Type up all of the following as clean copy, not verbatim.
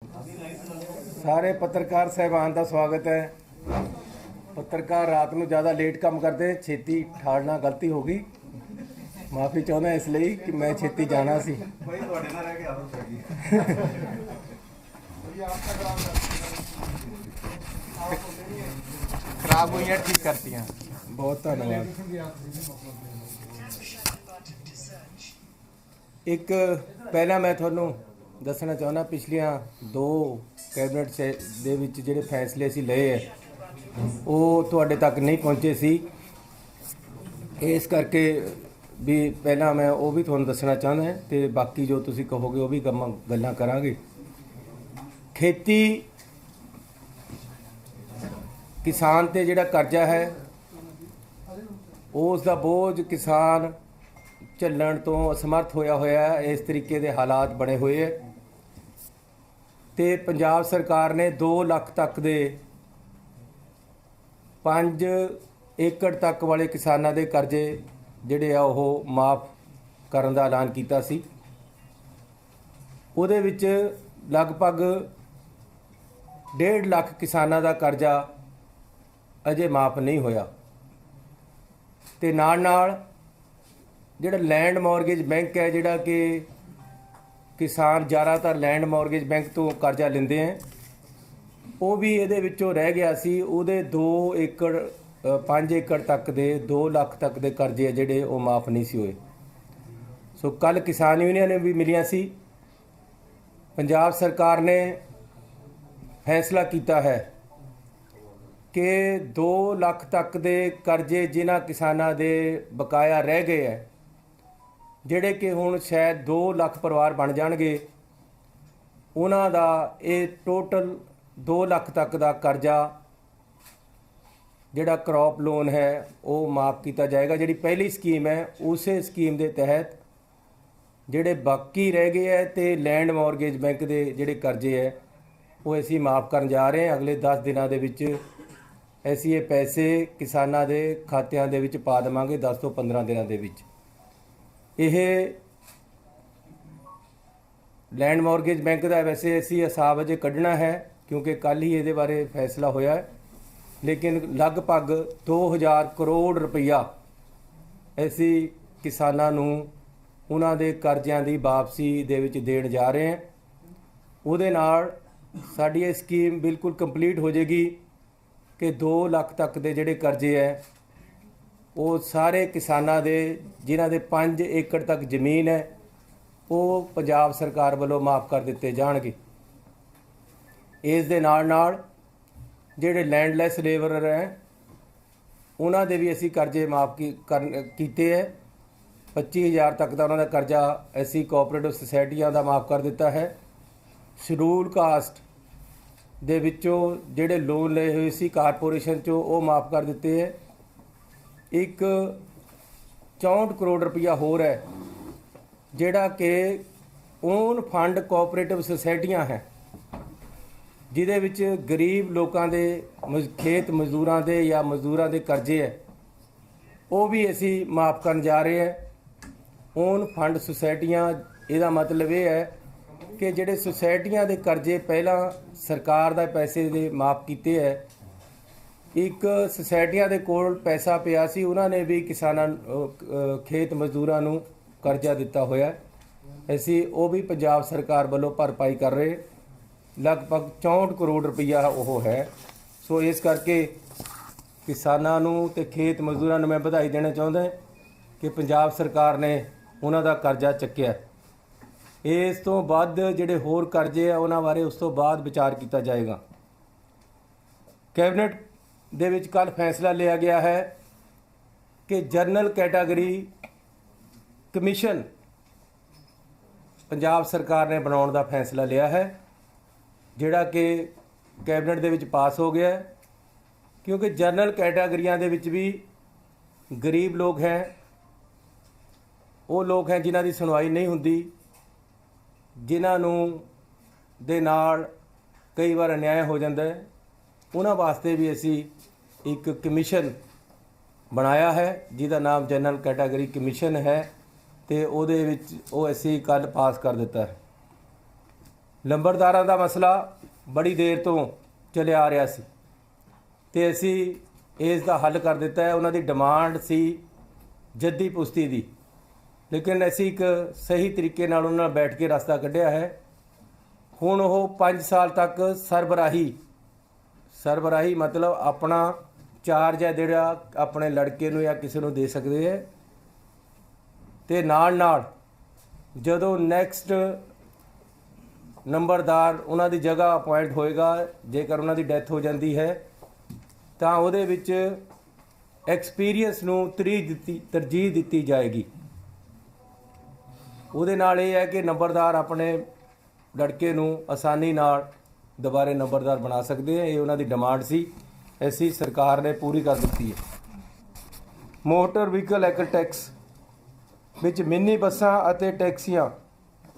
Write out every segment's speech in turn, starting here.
सारे पत्रकार साहबान का स्वागत है। पत्रकार रात में ज़्यादा लेट काम करते, छेती ठाड़ना गलती हो गई, माफ़ी चाहता इसलिए कि मैं छेती जाना सी। खराब हुई हैं ठीक करती हैं। बहुत धन्यवाद। एक पहला मैं थोनों दसना चाहना, पिछलियां दो कैबिनेट से दे विच जिहड़े फैसले असीं लए है वो तुहाडे तक नहीं पहुंचे सी, इस करके भी पहला मैं वो भी तुहानूं दसना चाहना है ते बाकी जो तुसीं कहोगे वो भी गल्लां करांगे। खेती किसान ते जिहड़ा कर्जा है उस दा बोझ किसान झल्लण तो असमर्थ होया होया है। इस तरीके के हालात बने हुए है ते पंजाब सरकार ने 2 लाख तक दे 5 एकड़ तक वाले किसानां दे कर्जे जिहड़े आ ओह माफ़ करन दा ऐलान कीता सी। उहदे विच लगभग 1.5 लाख किसानां दा कर्जा अजे माफ़ नहीं होया ते नाल जिहड़ा लैंड मॉर्गेज बैंक है, जिहड़ा कि किसान ज़्यादातर लैंड मॉर्गेज बैंक तो कर्जा लेंदे हैं, वो भी इहदे विचों रह गया सी। उहदे 2 एकड़ 5 एकड़ तक दे 2 लाख तक दे कर्जे जिहड़े वो माफ़ नहीं सी होए। सो कल किसान यूनियन भी मिलियां सी। पंजाब सरकार ने फैसला किया है कि 2 लाख तक दे कर्जे जिन्हां किसानां दे बकाया रह गए है, जिहड़े कि हुण शायद 2 लाख परिवार बन जाणगे, उन्हां दा ये टोटल 2 लाख तक दा कर्जा जिहड़ा क्रॉप लोन है वो माफ़ किया जाएगा। जिहड़ी पहली स्कीम है उस स्कीम के तहत जिहड़े बाकी रह गए है तो लैंड मॉर्गेज बैंक के जिहड़े कर्जे है वो असीं माफ़ करन जा रहे हैं। अगले 10 दिनों के विच असीं ये पैसे किसानां दे खात्यां दे विच पा देवांगे। 10 ਤੋਂ 15 दिनों के विच ਇਹ लैंड मॉर्गेज बैंक का वैसे असी हिसाब अजे कढ़ना है क्योंकि कल ही ये बारे फैसला होया है, लेकिन लगभग 2000 करोड़ रुपया असी किसानां नूं उन्हां दे कर्जियां दी वापसी दे विच देण जा रहे हैं। उहदे नाल साडी ये स्कीम बिल्कुल कंप्लीट हो जाएगी कि 2 लाख तक दे जिहड़े कर्जे है वो सारे किसानां दे जिन्हां दे 5 एकड़ तक जमीन है वो पंजाब सरकार वालों माफ़ कर दिते जाणगे। इस दे नाल नाल जिहड़े लैंडलैस लेबरर हैं उन्हां दे भी असीं कर्जे माफ़ कीते है। 25,000 तक का उन्हां दा कर्जा असीं कोऑपरेटिव सोसाइटियां दा माफ़ कर दिता है। शेड्यूल कास्ट दे विचों जिहड़े लोन लए हुए सी कारपोरेशन चों वो माफ़ कर दिते है। एक 64 करोड़ रुपया होर है जिहड़ा कि ओन फंड कोऑपरेटिव सोसाइटियां हैं जिहदे विच गरीब लोगों के खेत मजदूरां दे या मजदूरां दे कर्जे है वो भी असी माफ़ करन जा रहे हैं। ओन फंड सोसाइटियां इहदा मतलब ये है कि जिहड़े सोसाइटियां दे कर्जे पहला सरकार दा पैसे दे माफ़ कीते है, एक सोसाइटियां दे कोल पैसा पिया सी उन्हां ने भी किसानां खेत मजदूरां नूं कर्जा दिता होया। असीं वो भी पंजाब सरकार वालों भरपाई कर रहे, लगभग 64 करोड़ रुपया वो है। सो इस करके किसानां नूं ते खेत मजदूरां नूं मैं बधाई देना चाहुंदा कि पंजाब सरकार ने उन्हां दा कर्जा चुक्या। इस तो बाद जिहड़े होर कर्जे आ उन्हां बारे उस तो बाद विचार किया जाएगा। कैबिनेट दे विच कल फैसला लिया गया है कि जनरल कैटागरी कमीशन पंजाब सरकार ने बनाने का फैसला लिया है, जिहड़ा कि कैबिनेट दे विच पास हो गया है। क्योंकि जनरल कैटागरियां दे विच भी गरीब लोग हैं, वो लोग हैं जिन्हां दी सुनवाई नहीं हुंदी, जिन्हां नूं दे नाल कई बार अन्याय हो जाता है। उन्हां वास्ते भी असी एक कमीशन बनाया है जिसका नाम जनरल कैटागरी कमीशन है, तो वो असी कल पास कर दिता है। ਲੰਬੜਦਾਰਾਂ ਦਾ ਮਸਲਾ ਬੜੀ ਦੇਰ ਤੋਂ ਚੱਲਿਆ ਆ ਰਿਹਾ ਸੀ ਤੇ ਅਸੀਂ ਇਸ ਦਾ ਹੱਲ ਕਰ ਦਿੱਤਾ ਹੈ। ਉਹਨਾਂ ਦੀ ਡਿਮਾਂਡ ਸੀ ਜੱਦੀ ਪੁਸ਼ਤੀ ਦੀ, ਲੇਕਿਨ ਅਸੀਂ ਇੱਕ ਸਹੀ ਤਰੀਕੇ ਨਾਲ ਉਹਨਾਂ ਨਾਲ ਬੈਠ ਕੇ ਰਸਤਾ ਕੱਢਿਆ ਹੈ। ਹੁਣ ਉਹ 5 ਸਾਲ ਤੱਕ ਸਰਬਰਾਹੀ ਮਤਲਬ ਆਪਣਾ ਚਾਰਜ ਹੈ ਜਿਹੜਾ ਆਪਣੇ ਲੜਕੇ ਨੂੰ ਜਾਂ ਕਿਸੇ ਨੂੰ ਦੇ ਸਕਦੇ ਹੈ। ਤੇ ਨਾਲ ਜਦੋਂ ਨੈਕਸਟ ਨੰਬਰਦਾਰ ਉਹਨਾਂ ਦੀ ਜਗ੍ਹਾ ਅਪਾਇੰਟ ਹੋਏਗਾ, ਜੇਕਰ ਉਹਨਾਂ ਦੀ ਡੈਥ ਹੋ ਜਾਂਦੀ ਹੈ ਤਾਂ ਉਹਦੇ ਵਿੱਚ ਐਕਸਪੀਰੀਅੰਸ ਨੂੰ ਤਰਜੀਹ ਦਿੱਤੀ ਜਾਏਗੀ। ਉਹਦੇ ਨਾਲ ਇਹ ਹੈ ਕਿ ਨੰਬਰਦਾਰ ਆਪਣੇ ਲੜਕੇ ਨੂੰ ਆਸਾਨੀ ਨਾਲ ਦੁਬਾਰੇ ਨੰਬਰਦਾਰ ਬਣਾ ਸਕਦੇ ਆ। ਇਹ ਉਹਨਾਂ ਦੀ ਡਿਮਾਂਡ ਸੀ, ਅਸੀਂ ਸਰਕਾਰ ਨੇ ਪੂਰੀ ਕਰ ਦਿੱਤੀ ਹੈ। ਮੋਟਰ ਵਹੀਕਲ ਐਕਟ ਟੈਕਸ ਵਿੱਚ ਮਿੰਨੀ ਬੱਸਾਂ ਅਤੇ ਟੈਕਸੀਆਂ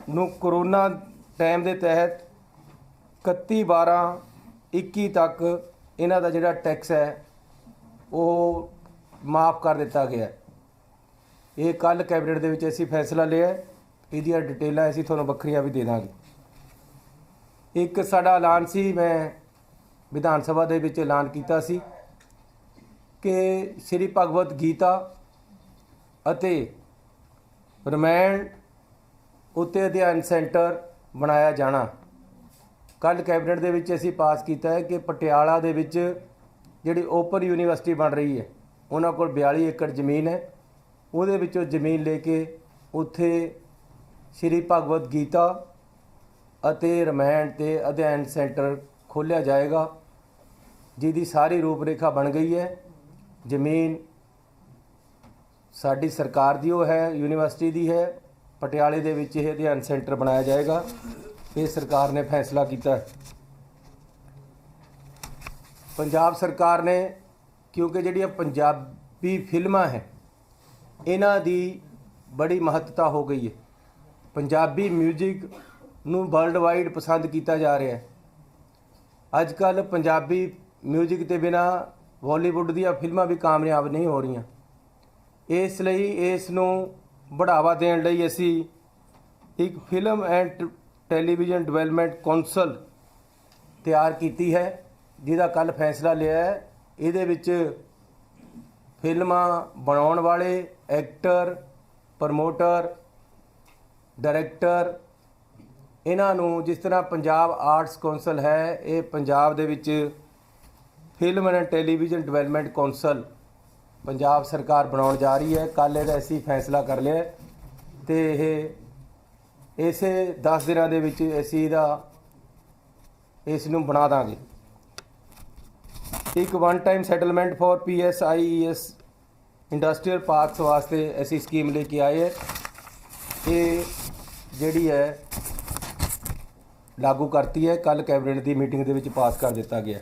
ਨੂੰ ਕਰੋਨਾ ਟਾਈਮ ਦੇ ਤਹਿਤ 31/12/21 ਤੱਕ ਇਹਨਾਂ ਦਾ ਜਿਹੜਾ ਟੈਕਸ ਹੈ ਉਹ ਮਾਫ ਕਰ ਦਿੱਤਾ ਗਿਆ। ਇਹ ਕੱਲ੍ਹ ਕੈਬਨਿਟ ਦੇ ਵਿੱਚ ਅਸੀਂ ਫੈਸਲਾ ਲਿਆ। ਇਹਦੀਆਂ ਡਿਟੇਲਾਂ ਅਸੀਂ ਤੁਹਾਨੂੰ ਵੱਖਰੀਆਂ ਵੀ ਦੇ ਦਾਂਗੇ। ਇੱਕ ਸਾਡਾ ਐਲਾਨ ਸੀ, ਮੈਂ ਵਿਧਾਨ ਸਭਾ ਦੇ ਵਿੱਚ ਐਲਾਨ ਕੀਤਾ ਸੀ ਕਿ ਸ਼੍ਰੀ ਭਗਵਤ ਗੀਤਾ ਅਤੇ ਰਮਾਇਣ ਉੱਤੇ ਅਧਿਐਨ ਸੈਂਟਰ ਬਣਾਇਆ ਜਾਣਾ। ਕੱਲ੍ਹ ਕੈਬਨਿਟ ਦੇ ਵਿੱਚ ਅਸੀਂ ਪਾਸ ਕੀਤਾ ਹੈ ਕਿ ਪਟਿਆਲਾ ਦੇ ਵਿੱਚ ਜਿਹੜੀ ਓਪਨ ਯੂਨੀਵਰਸਿਟੀ ਬਣ ਰਹੀ ਹੈ, ਉਹਨਾਂ ਕੋਲ 42 ਏਕੜ ਜ਼ਮੀਨ ਹੈ। ਉਹਦੇ ਵਿੱਚੋਂ ਜ਼ਮੀਨ ਲੈ ਕੇ ਉੱਥੇ ਸ਼੍ਰੀ ਭਗਵਤ ਗੀਤਾ ਅਤੇ ਰਮਾਇਣ ਤੇ ਅਧਿਐਨ ਸੈਂਟਰ ਖੋਲ੍ਹਿਆ ਜਾਏਗਾ, ਜਿਹਦੀ ਸਾਰੀ ਰੂਪਰੇਖਾ ਬਣ ਗਈ ਹੈ। ਜ਼ਮੀਨ ਸਾਡੀ ਸਰਕਾਰ ਦੀ ਉਹ ਹੈ, ਯੂਨੀਵਰਸਿਟੀ ਦੀ ਹੈ। ਪਟਿਆਲੇ ਦੇ ਵਿੱਚ ਇਹ ਅਧਿਐਨ ਸੈਂਟਰ ਬਣਾਇਆ ਜਾਏਗਾ। ਇਹ ਸਰਕਾਰ ਨੇ ਫੈਸਲਾ ਕੀਤਾ ਹੈ। ਪੰਜਾਬ ਸਰਕਾਰ ਨੇ, ਕਿਉਂਕਿ ਜਿਹੜੀਆਂ ਪੰਜਾਬੀ ਫਿਲਮਾਂ ਹੈ ਇਹਨਾਂ ਦੀ ਬੜੀ ਮਹੱਤਤਾ ਹੋ ਗਈ ਹੈ। ਪੰਜਾਬੀ ਮਿਊਜ਼ਿਕ ਨੂੰ ਵਰਲਡ ਵਾਈਡ ਪਸੰਦ ਕੀਤਾ ਜਾ ਰਿਹਾ ਹੈ। ਅੱਜ ਕੱਲ੍ਹ ਪੰਜਾਬੀ ਮਿਊਜ਼ਿਕ ਦੇ ਬਿਨਾਂ ਬਾਲੀਵੁੱਡ ਦੀਆਂ ਫਿਲਮਾਂ ਵੀ ਕਾਮਯਾਬ ਨਹੀਂ ਹੋ ਰਹੀਆਂ। ਇਸ ਲਈ ਇਸ ਨੂੰ बढ़ावा देने ਲਈ ਅਸੀਂ ਇੱਕ film and television development council ਤਿਆਰ ਕੀਤੀ ਹੈ, ਜਿਹਦਾ ਕੱਲ੍ਹ ਫੈਸਲਾ ਲਿਆ ਹੈ। ਇਹਦੇ ਵਿੱਚ ਫਿਲਮਾਂ ਬਣਾਉਣ ਵਾਲੇ ਐਕਟਰ, ਪ੍ਰਮੋਟਰ, ਡਾਇਰੈਕਟਰ, ਇਹਨਾਂ ਨੂੰ ਜਿਸ ਤਰ੍ਹਾਂ ਪੰਜਾਬ ਆਰਟਸ ਕੌਂਸਲ ਹੈ, ਇਹ ਪੰਜਾਬ ਦੇ ਵਿੱਚ film and television development council Punjab ਸਰਕਾਰ ਬਣਾਉਣ ਜਾ ਰਹੀ ਹੈ। ਕੱਲ੍ਹ ਇਹਦਾ ਅਸੀਂ ਫੈਸਲਾ ਕਰ ਲਿਆ ਅਤੇ ਇਹ ਇਸੇ 10 ਦਿਨਾਂ ਦੇ ਵਿੱਚ ਅਸੀਂ ਇਸ ਨੂੰ ਬਣਾ ਦਾਂਗੇ। ਇੱਕ one time settlement for PSIES industrial parks ਵਾਸਤੇ ਅਸੀਂ ਸਕੀਮ ਲੈ ਕੇ ਆਏ ਹੈ। ਇਹ ਜਿਹੜੀ ਹੈ ਲਾਗੂ ਕਰਤੀ ਹੈ, ਕੱਲ੍ਹ ਕੈਬਨਿਟ ਦੀ ਮੀਟਿੰਗ ਦੇ ਵਿੱਚ ਪਾਸ ਕਰ ਦਿੱਤਾ ਗਿਆ।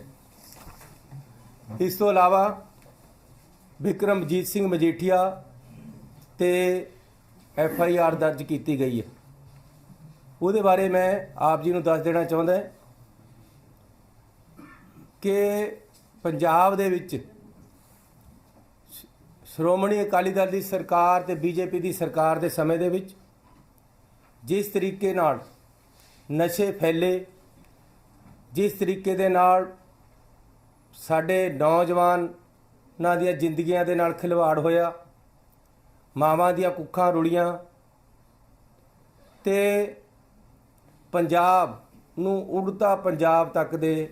ਇਸ ਤੋਂ ਇਲਾਵਾ ਵਿਕਰਮਜੀਤ ਸਿੰਘ ਮਜੀਠੀਆ ਤੇ FIR ਦਰਜ ਕੀਤੀ ਗਈ ਹੈ। ਉਹਦੇ ਬਾਰੇ ਮੈਂ ਆਪ ਜੀ ਨੂੰ ਦੱਸ ਦੇਣਾ ਚਾਹੁੰਦਾ ਕਿ ਪੰਜਾਬ ਦੇ ਵਿੱਚ ਸ਼੍ਰੋਮਣੀ ਅਕਾਲੀ ਦਲ ਦੀ ਸਰਕਾਰ ਤੇ BJP ਦੀ ਸਰਕਾਰ ਦੇ ਸਮੇਂ ਦੇ ਵਿੱਚ ਜਿਸ ਤਰੀਕੇ ਨਾਲ ਨਸ਼ੇ ਫੈਲੇ, ਜਿਸ ਤਰੀਕੇ ਦੇ ਨਾਲ ਸਾਡੇ ਨੌਜਵਾਨਾਂ ਦੀਆਂ ਜ਼ਿੰਦਗੀਆਂ ਦੇ ਨਾਲ ਖਿਲਵਾੜ ਹੋਇਆ, ਮਾਵਾਂ ਦੀਆਂ ਕੁੱਖਾਂ ਰੁਲੀਆਂ ਤੇ ਪੰਜਾਬ ਨੂੰ ਉੜਤਾ ਪੰਜਾਬ ਤੱਕ ਦੇ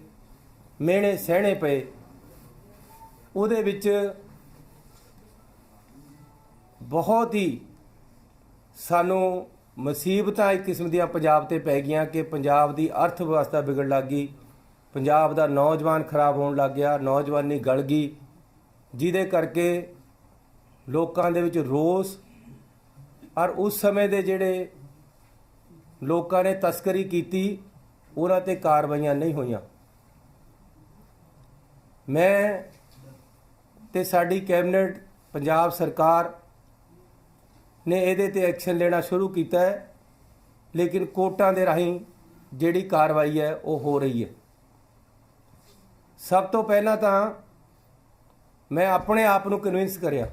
ਮਿਹਣੇ ਸਹਿਣੇ ਪਏ। ਉਹਦੇ ਵਿੱਚ ਬਹੁਤ ਹੀ ਸਾਨੂੰ ਮੁਸੀਬਤਾਂ ਇੱਕ ਕਿਸਮ ਦੀਆਂ ਪੰਜਾਬ 'ਤੇ ਪੈ ਗਈਆਂ ਕਿ ਪੰਜਾਬ ਦੀ ਅਰਥ ਵਿਵਸਥਾ ਵਿਗੜ ਲੱਗ ਗਈ, ਪੰਜਾਬ ਦਾ ਨੌਜਵਾਨ ਖਰਾਬ ਹੋਣ ਲੱਗ ਗਿਆ, ਨੌਜਵਾਨੀ ਗਲ ਗਈ, ਜਿਹਦੇ ਕਰਕੇ ਲੋਕਾਂ ਦੇ ਵਿੱਚ ਰੋਸ ਔਰ ਉਸ ਸਮੇਂ ਦੇ ਜਿਹੜੇ ਲੋਕਾਂ ਨੇ ਤਸਕਰੀ ਕੀਤੀ ਉਹਨਾਂ 'ਤੇ ਕਾਰਵਾਈਆਂ ਨਹੀਂ ਹੋਈਆਂ। ਮੈਂ ਤੇ ਸਾਡੀ ਕੈਬਨਿਟ ਪੰਜਾਬ ਸਰਕਾਰ ਨੇ ਇਹਦੇ 'ਤੇ ਐਕਸ਼ਨ ਲੈਣਾ ਸ਼ੁਰੂ ਕੀਤਾ ਹੈ, ਲੇਕਿਨ ਕੋਰਟਾਂ ਦੇ ਰਾਹੀਂ ਜਿਹੜੀ ਕਾਰਵਾਈ ਹੈ ਉਹ ਹੋ ਰਹੀ ਹੈ। ਸਭ ਤੋਂ ਪਹਿਲਾਂ ਤਾਂ ਮੈਂ ਆਪਣੇ ਆਪ ਨੂੰ ਕਨਵਿੰਸ ਕਰਿਆ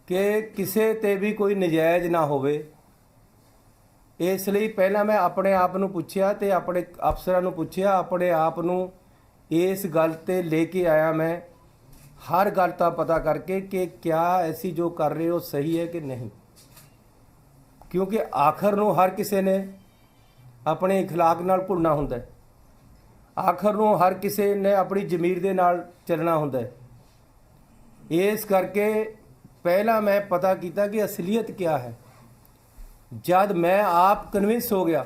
ਕਿ ਕਿਸੇ 'ਤੇ ਵੀ ਕੋਈ ਨਜਾਇਜ਼ ਨਾ ਹੋਵੇ, ਇਸ ਲਈ ਪਹਿਲਾਂ ਮੈਂ ਆਪਣੇ ਆਪ ਨੂੰ ਪੁੱਛਿਆ ਤੇ ਆਪਣੇ ਅਫਸਰਾਂ ਨੂੰ ਪੁੱਛਿਆ, ਆਪਣੇ ਆਪ ਨੂੰ ਇਸ ਗੱਲ ਤੇ ਲੈ ਕੇ ਆਇਆ ਮੈਂ ਹਰ ਗੱਲ ਦਾ ਪਤਾ ਕਰਕੇ ਕਿ ਕਿਆ ਐਸੀ ਜੋ ਕਰ ਰਹੇ ਹੋ ਸਹੀ ਹੈ ਕਿ ਨਹੀਂ, ਕਿਉਂਕਿ ਆਖਰ ਨੂੰ ਹਰ ਕਿਸੇ ਨੇ ਆਪਣੇ اخلاق ਨਾਲ ਭੁੱਲਣਾ ਹੁੰਦਾ ਹੈ, ਆਖਰ ਨੂੰ ਹਰ ਕਿਸੇ ਨੇ ਆਪਣੀ ਜ਼ਮੀਰ ਦੇ ਨਾਲ ਚੱਲਣਾ ਹੁੰਦਾ ਹੈ। ਇਸ ਕਰਕੇ ਪਹਿਲਾਂ ਮੈਂ ਪਤਾ ਕੀਤਾ ਕਿ ਅਸਲੀਅਤ ਕਿਆ ਹੈ। ਜਦ ਮੈਂ ਆਪ ਕਨਵਿੰਸ ਹੋ ਗਿਆ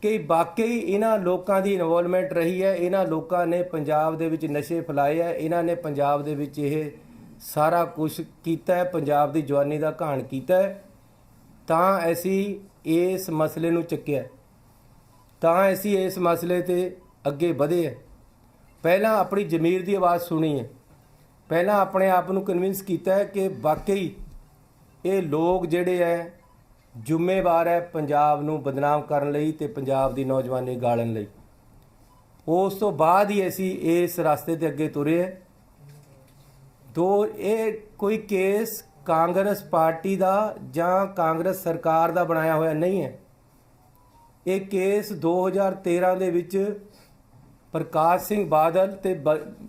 ਕਿ ਵਾਕਈ ਇਹਨਾਂ ਲੋਕਾਂ ਦੀ ਇਨਵੋਲਵਮੈਂਟ ਰਹੀ ਹੈ, ਇਹਨਾਂ ਲੋਕਾਂ ਨੇ ਪੰਜਾਬ ਦੇ ਵਿੱਚ ਨਸ਼ੇ ਫੈਲਾਏ ਹੈ, ਇਹਨਾਂ ਨੇ ਪੰਜਾਬ ਦੇ ਵਿੱਚ ਇਹ ਸਾਰਾ ਕੁਝ ਕੀਤਾ ਹੈ, ਪੰਜਾਬ ਦੀ ਜਵਾਨੀ ਦਾ ਘਾਣ ਕੀਤਾ ਹੈ, ਤਾਂ ਅਸੀਂ ਇਸ ਮਸਲੇ ਨੂੰ ਚੱਕਿਆ, ਤਾਂ ਅਸੀਂ ਇਸ ਮਸਲੇ ਤੇ ਅੱਗੇ ਵਧੇ ਹੈ। ਪਹਿਲਾਂ ਆਪਣੀ ਜ਼ਮੀਰ ਦੀ ਆਵਾਜ਼ ਸੁਣੀ ਹੈ, ਪਹਿਲਾਂ ਆਪਣੇ ਆਪ ਨੂੰ ਕਨਵਿੰਸ ਕੀਤਾ ਹੈ ਕਿ ਵਾਕਈ ਇਹ ਲੋਕ ਜਿਹੜੇ ਹੈ ਜ਼ਿੰਮੇਵਾਰ ਹੈ ਪੰਜਾਬ ਨੂੰ ਬਦਨਾਮ ਕਰਨ ਲਈ ਤੇ ਪੰਜਾਬ ਦੀ ਨੌਜਵਾਨੀ ਗਾਲਣ ਲਈ। ਉਸ ਤੋਂ ਬਾਅਦ ਹੀ ਅਸੀਂ ਇਸ ਰਸਤੇ ਤੇ ਅੱਗੇ ਤੁਰੇ ਹੈ। ਇਹ ਕੋਈ ਕੇਸ ਕਾਂਗਰਸ ਪਾਰਟੀ ਦਾ ਜਾਂ ਕਾਂਗਰਸ ਸਰਕਾਰ ਦਾ ਬਣਾਇਆ ਹੋਇਆ ਨਹੀਂ ਹੈ। ਇਹ ਕੇਸ 2013 ਦੇ ਵਿੱਚ ਪ੍ਰਕਾਸ਼ ਸਿੰਘ ਬਾਦਲ ਤੇ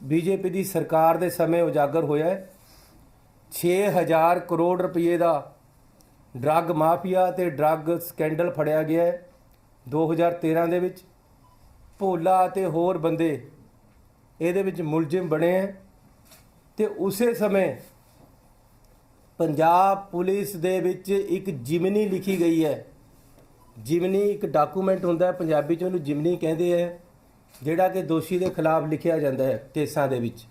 ਬੀਜੇਪੀ ਦੀ ਸਰਕਾਰ ਦੇ ਸਮੇਂ ਉਜਾਗਰ ਹੋਇਆ ਹੈ। 6000 ਕਰੋੜ ਰੁਪਏ ਦਾ ਡਰੱਗ ਮਾਫੀਆ ਤੇ ਡਰੱਗ ਸਕੈਂਡਲ ਫੜਿਆ ਗਿਆ ਹੈ 2013 ਦੇ ਵਿੱਚ। ਭੋਲਾ ਤੇ ਹੋਰ ਬੰਦੇ ਇਹਦੇ ਵਿੱਚ ਮੁਲਜ਼ਮ ਬਣੇ ਹੈ ਤੇ ਉਸੇ ਸਮੇਂ ਪੰਜਾਬ ਪੁਲਿਸ ਦੇ ਵਿੱਚ ਇੱਕ ਜਿਮਨੀ ਲਿਖੀ ਗਈ ਹੈ। ਜਿਮਨੀ ਇੱਕ ਡਾਕੂਮੈਂਟ ਹੁੰਦਾ ਹੈ, ਪੰਜਾਬੀ 'ਚ ਉਹਨੂੰ ਜਿਮਨੀ ਕਹਿੰਦੇ ਹੈ, ਜਿਹੜਾ ਕਿ ਦੋਸ਼ੀ ਦੇ ਖਿਲਾਫ ਲਿਖਿਆ ਜਾਂਦਾ ਹੈ ਕੇਸਾਂ ਦੇ ਵਿੱਚ।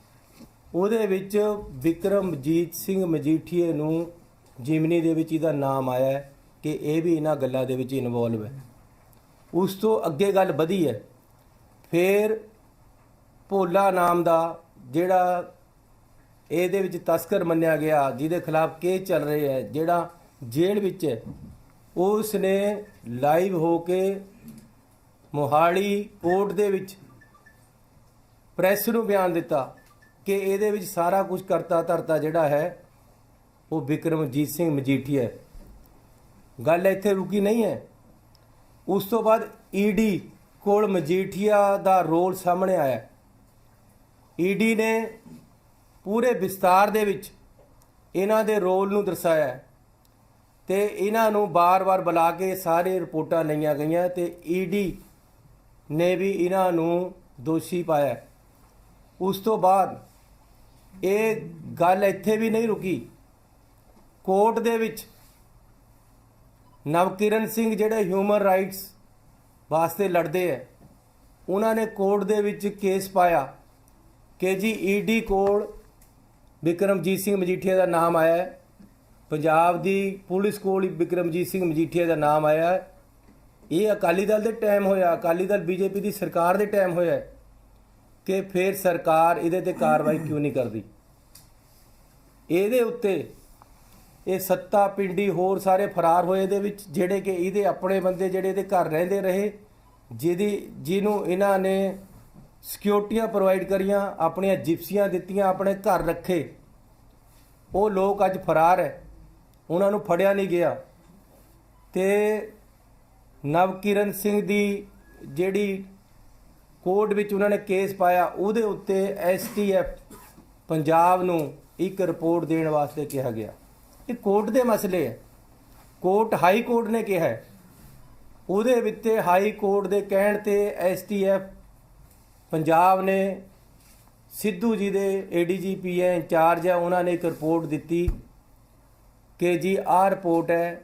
ਉਹਦੇ ਵਿੱਚ ਵਿਕਰਮਜੀਤ ਸਿੰਘ ਮਜੀਠੀਏ ਨੂੰ ਜਿਮਨੀ ਦੇ ਵਿੱਚ ਇਹਦਾ ਨਾਮ ਆਇਆ ਹੈ ਕਿ ਇਹ ਵੀ ਇਹਨਾਂ ਗੱਲਾਂ ਦੇ ਵਿੱਚ ਇਨਵੋਲਵ ਹੈ। ਉਸ ਤੋਂ ਅੱਗੇ ਗੱਲ ਵਧੀ ਹੈ। ਫਿਰ ਭੋਲਾ ਨਾਮ ਦਾ ਜਿਹੜਾ ਇਹਦੇ ਵਿੱਚ ਤਸਕਰ ਮੰਨਿਆ ਗਿਆ, ਜਿਹਦੇ ਖਿਲਾਫ ਕੇਸ ਚੱਲ ਰਹੇ ਹੈ, ਜਿਹੜਾ ਜੇਲ੍ਹ ਵਿੱਚ ਹੈ, ਉਸ ਨੇ ਲਾਈਵ ਹੋ ਕੇ ਮੋਹਾਲੀ ਕੋਰਟ ਦੇ ਵਿੱਚ ਪ੍ਰੈਸ ਨੂੰ ਬਿਆਨ ਦਿੱਤਾ ਕਿ ਇਹਦੇ ਵਿੱਚ ਸਾਰਾ ਕੁਝ ਕਰਤਾ ਧਰਤਾ ਜਿਹੜਾ ਹੈ ਉਹ ਵਿਕਰਮਜੀਤ ਸਿੰਘ ਮਜੀਠੀਆ ਹੈ। ਗੱਲ ਇੱਥੇ ਰੁਕੀ ਨਹੀਂ ਹੈ। ਉਸ ਤੋਂ ਬਾਅਦ ਈਡੀ ਕੋਲ ਮਜੀਠੀਆ ਦਾ ਰੋਲ ਸਾਹਮਣੇ ਆਇਆ। ਈਡੀ ਨੇ ਪੂਰੇ ਵਿਸਤਾਰ ਦੇ ਵਿੱਚ ਇਹਨਾਂ ਦੇ ਰੋਲ ਨੂੰ ਦਰਸਾਇਆ ਤੇ ਇਹਨਾਂ ਨੂੰ ਬਾਰ-ਬਾਰ ਬੁਲਾ ਕੇ ਸਾਰੇ ਰਿਪੋਰਟਾਂ ਲਈਆਂ ਗਈਆਂ ਤੇ ਈਡੀ ਨੇ ਵੀ ਇਹਨਾਂ ਨੂੰ ਦੋਸ਼ੀ ਪਾਇਆ। ਉਸ ਤੋਂ ਬਾਅਦ ਇਹ ਗੱਲ ਇੱਥੇ ਵੀ ਨਹੀਂ ਰੁਕੀ। ਕੋਰਟ ਦੇ ਵਿੱਚ ਨਵਕਿਰਨ ਸਿੰਘ ਜਿਹੜੇ ਹਿਊਮਨ ਰਾਈਟਸ ਵਾਸਤੇ ਲੜਦੇ ਹੈ, ਉਹਨਾਂ ਨੇ ਕੋਰਟ ਦੇ ਵਿੱਚ ਕੇਸ ਪਾਇਆ ਕਿ ਜੀ ਈਡੀ ਕੋਲ ਵਿਕਰਮਜੀਤ ਸਿੰਘ ਮਜੀਠੀਆ ਦਾ ਨਾਮ ਆਇਆ ਹੈ, ਪੰਜਾਬ ਦੀ ਪੁਲਿਸ ਕੋਲ ਵਿਕਰਮਜੀਤ ਸਿੰਘ ਮਜੀਠੀਆ ਦਾ ਨਾਮ ਆਇਆ ਹੈ। ਇਹ ਅਕਾਲੀ ਦਲ ਦੇ ਟਾਈਮ ਹੋਇਆ, ਅਕਾਲੀ ਦਲ ਬੀਜੇਪੀ ਦੀ ਸਰਕਾਰ ਦੇ ਟਾਈਮ ਹੋਇਆ ਕਿ ਫਿਰ ਸਰਕਾਰ ਇਹਦੇ ਤੇ ਕਾਰਵਾਈ ਕਿਉਂ ਨਹੀਂ ਕਰਦੀ। ਇਹਦੇ ਉੱਤੇ ਇਹ ਸੱਤਾ ਪਿੰਡੀ ਹੋਰ ਸਾਰੇ ਫਰਾਰ ਹੋਏ ਦੇ ਵਿੱਚ, ਜਿਹੜੇ ਕਿ ਇਹਦੇ ਆਪਣੇ ਬੰਦੇ ਜਿਹੜੇ ਇਹਦੇ ਘਰ ਰਹਿੰਦੇ ਰਹੇ, ਜਿਹਨੂੰ ਇਹਨਾਂ ਨੇ ਸਿਕਿਉਰਟੀਆਂ ਪ੍ਰੋਵਾਈਡ ਕਰੀਆਂ, ਆਪਣੀਆਂ ਜਿਪਸੀਆਂ ਦਿੱਤੀਆਂ, ਆਪਣੇ ਘਰ ਰੱਖੇ, ਉਹ ਲੋਕ ਅੱਜ ਫਰਾਰ ਹੈ, ਉਹਨਾਂ ਨੂੰ ਫੜਿਆ ਨਹੀਂ ਗਿਆ। ਤੇ ਨਵਕਿਰਨ ਸਿੰਘ ਦੀ ਜਿਹੜੀ ਕੋਰਟ ਵਿੱਚ ਉਹਨਾਂ ਨੇ ਕੇਸ ਪਾਇਆ, ਉਹਦੇ ਉੱਤੇ ਐਸਟੀਐਫ ਪੰਜਾਬ ਨੂੰ ਇੱਕ ਰਿਪੋਰਟ ਦੇਣ ਵਾਸਤੇ ਕਿਹਾ ਗਿਆ। ਇਹ ਕੋਰਟ ਦੇ ਮਸਲੇ ਹੈ, ਕੋਰਟ ਹਾਈ ਕੋਰਟ ਨੇ ਕਿਹਾ ਹੈ, ਉਹਦੇ ਵਿੱਚ ਹਾਈ ਕੋਰਟ ਦੇ ਕਹਿਣ ਤੇ ਐਸਟੀਐਫ ਪੰਜਾਬ ਨੇ ਸਿੱਧੂ ਜੀ ਦੇ ਏਡੀਜੀਪੀ ਹੈ, ਇੰਚਾਰਜ ਹੈ, ਉਹਨਾਂ ਨੇ ਇੱਕ ਰਿਪੋਰਟ ਦਿੱਤੀ ਕਿ ਜੀ ਆਹ ਰਿਪੋਰਟ ਹੈ,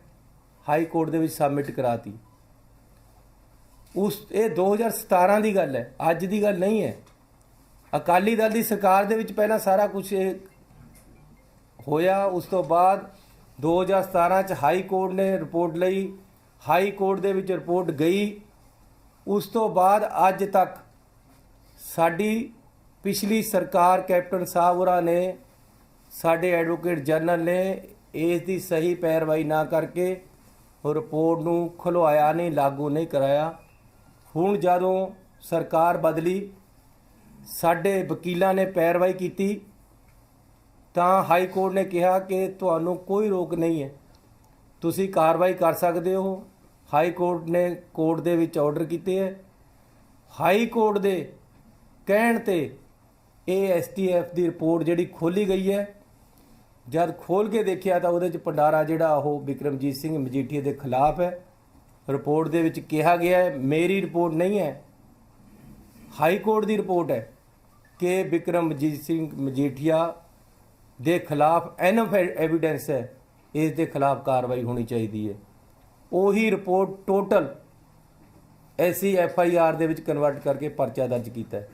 ਹਾਈ ਕੋਰਟ ਦੇ ਵਿੱਚ ਸਬਮਿਟ ਕਰਾਤੀ। ਇਹ 2017 ਦੀ ਗੱਲ ਹੈ, ਅੱਜ ਦੀ ਗੱਲ ਨਹੀਂ ਹੈ। ਅਕਾਲੀ ਦਲ ਦੀ ਸਰਕਾਰ ਦੇ ਵਿੱਚ ਪਹਿਲਾਂ ਸਾਰਾ ਕੁਝ ਹੋਇਆ। ਉਸ ਤੋਂ ਬਾਅਦ 2017 ਚ ਹਾਈ ਕੋਰਟ ਨੇ ਰਿਪੋਰਟ ਲਈ, ਹਾਈ ਕੋਰਟ ਦੇ ਵਿੱਚ ਰਿਪੋਰਟ ਗਈ। ਉਸ ਤੋਂ ਬਾਅਦ ਅੱਜ ਤੱਕ ਸਾਡੀ ਪਿਛਲੀ ਸਰਕਾਰ ਕੈਪਟਨ ਸਾਹਿਬ ਹੋਰਾਂ ਨੇ, ਸਾਡੇ ਐਡਵੋਕੇਟ ਜਨਰਲ ਨੇ ਇਸ ਦੀ ਸਹੀ ਪੈਰਵਾਈ ਨਾ ਕਰਕੇ ਉਹ ਰਿਪੋਰਟ ਨੂੰ ਖੁਲਵਾਇਆ ਨਹੀਂ, ਲਾਗੂ ਨਹੀਂ ਕਰਾਇਆ। ਹੁਣ ਜਦੋਂ ਸਰਕਾਰ ਬਦਲੀ, ਸਾਡੇ ਵਕੀਲਾਂ ਨੇ ਪੈਰਵਾਈ ਕੀਤੀ, ਤਾਂ ਹਾਈ ਕੋਰਟ ਨੇ ਕਿਹਾ ਕਿ ਤੁਹਾਨੂੰ ਕੋਈ ਰੋਕ ਨਹੀਂ ਹੈ, ਤੁਸੀਂ ਕਾਰਵਾਈ ਕਰ ਸਕਦੇ ਹੋ, ਹਾਈ ਕੋਰਟ ਨੇ ਕੋਰਟ ਦੇ ਵਿੱਚ ਆਰਡਰ ਕੀਤੇ ਹੈ। ਹਾਈ ਕੋਰਟ ਦੇ ਕਹਿਣ ਤੇ ਇਹ STF ਦੀ ਰਿਪੋਰਟ ਜਿਹੜੀ ਖੋਲੀ ਗਈ ਹੈ, ਜਦ ਖੋਲ ਕੇ ਦੇਖਿਆ ਤਾਂ ਉਹਦੇ 'ਚ ਭੰਡਾਰਾ ਜਿਹੜਾ ਉਹ ਬਿਕਰਮਜੀਤ ਸਿੰਘ ਮਜੀਠੀਆ ਦੇ ਖਿਲਾਫ ਹੈ। ਰਿਪੋਰਟ ਦੇ ਵਿੱਚ ਕਿਹਾ ਗਿਆ ਹੈ, ਮੇਰੀ ਰਿਪੋਰਟ ਨਹੀਂ ਹੈ, ਹਾਈ ਕੋਰਟ ਦੀ ਰਿਪੋਰਟ ਹੈ ਕਿ ਬਿਕਰਮਜੀਤ ਸਿੰਘ ਮਜੀਠੀਆ ਦੇ ਖਿਲਾਫ ਐਨਫ ਐਵੀਡੈਂਸ ਹੈ, ਇਸ ਦੇ ਖਿਲਾਫ ਕਾਰਵਾਈ ਹੋਣੀ ਚਾਹੀਦੀ ਹੈ। ਉਹੀ ਰਿਪੋਰਟ ਟੋਟਲ ਐਸੀ FIR ਦੇ ਵਿੱਚ ਕਨਵਰਟ ਕਰਕੇ ਪਰਚਾ ਦਰਜ ਕੀਤਾ ਹੈ।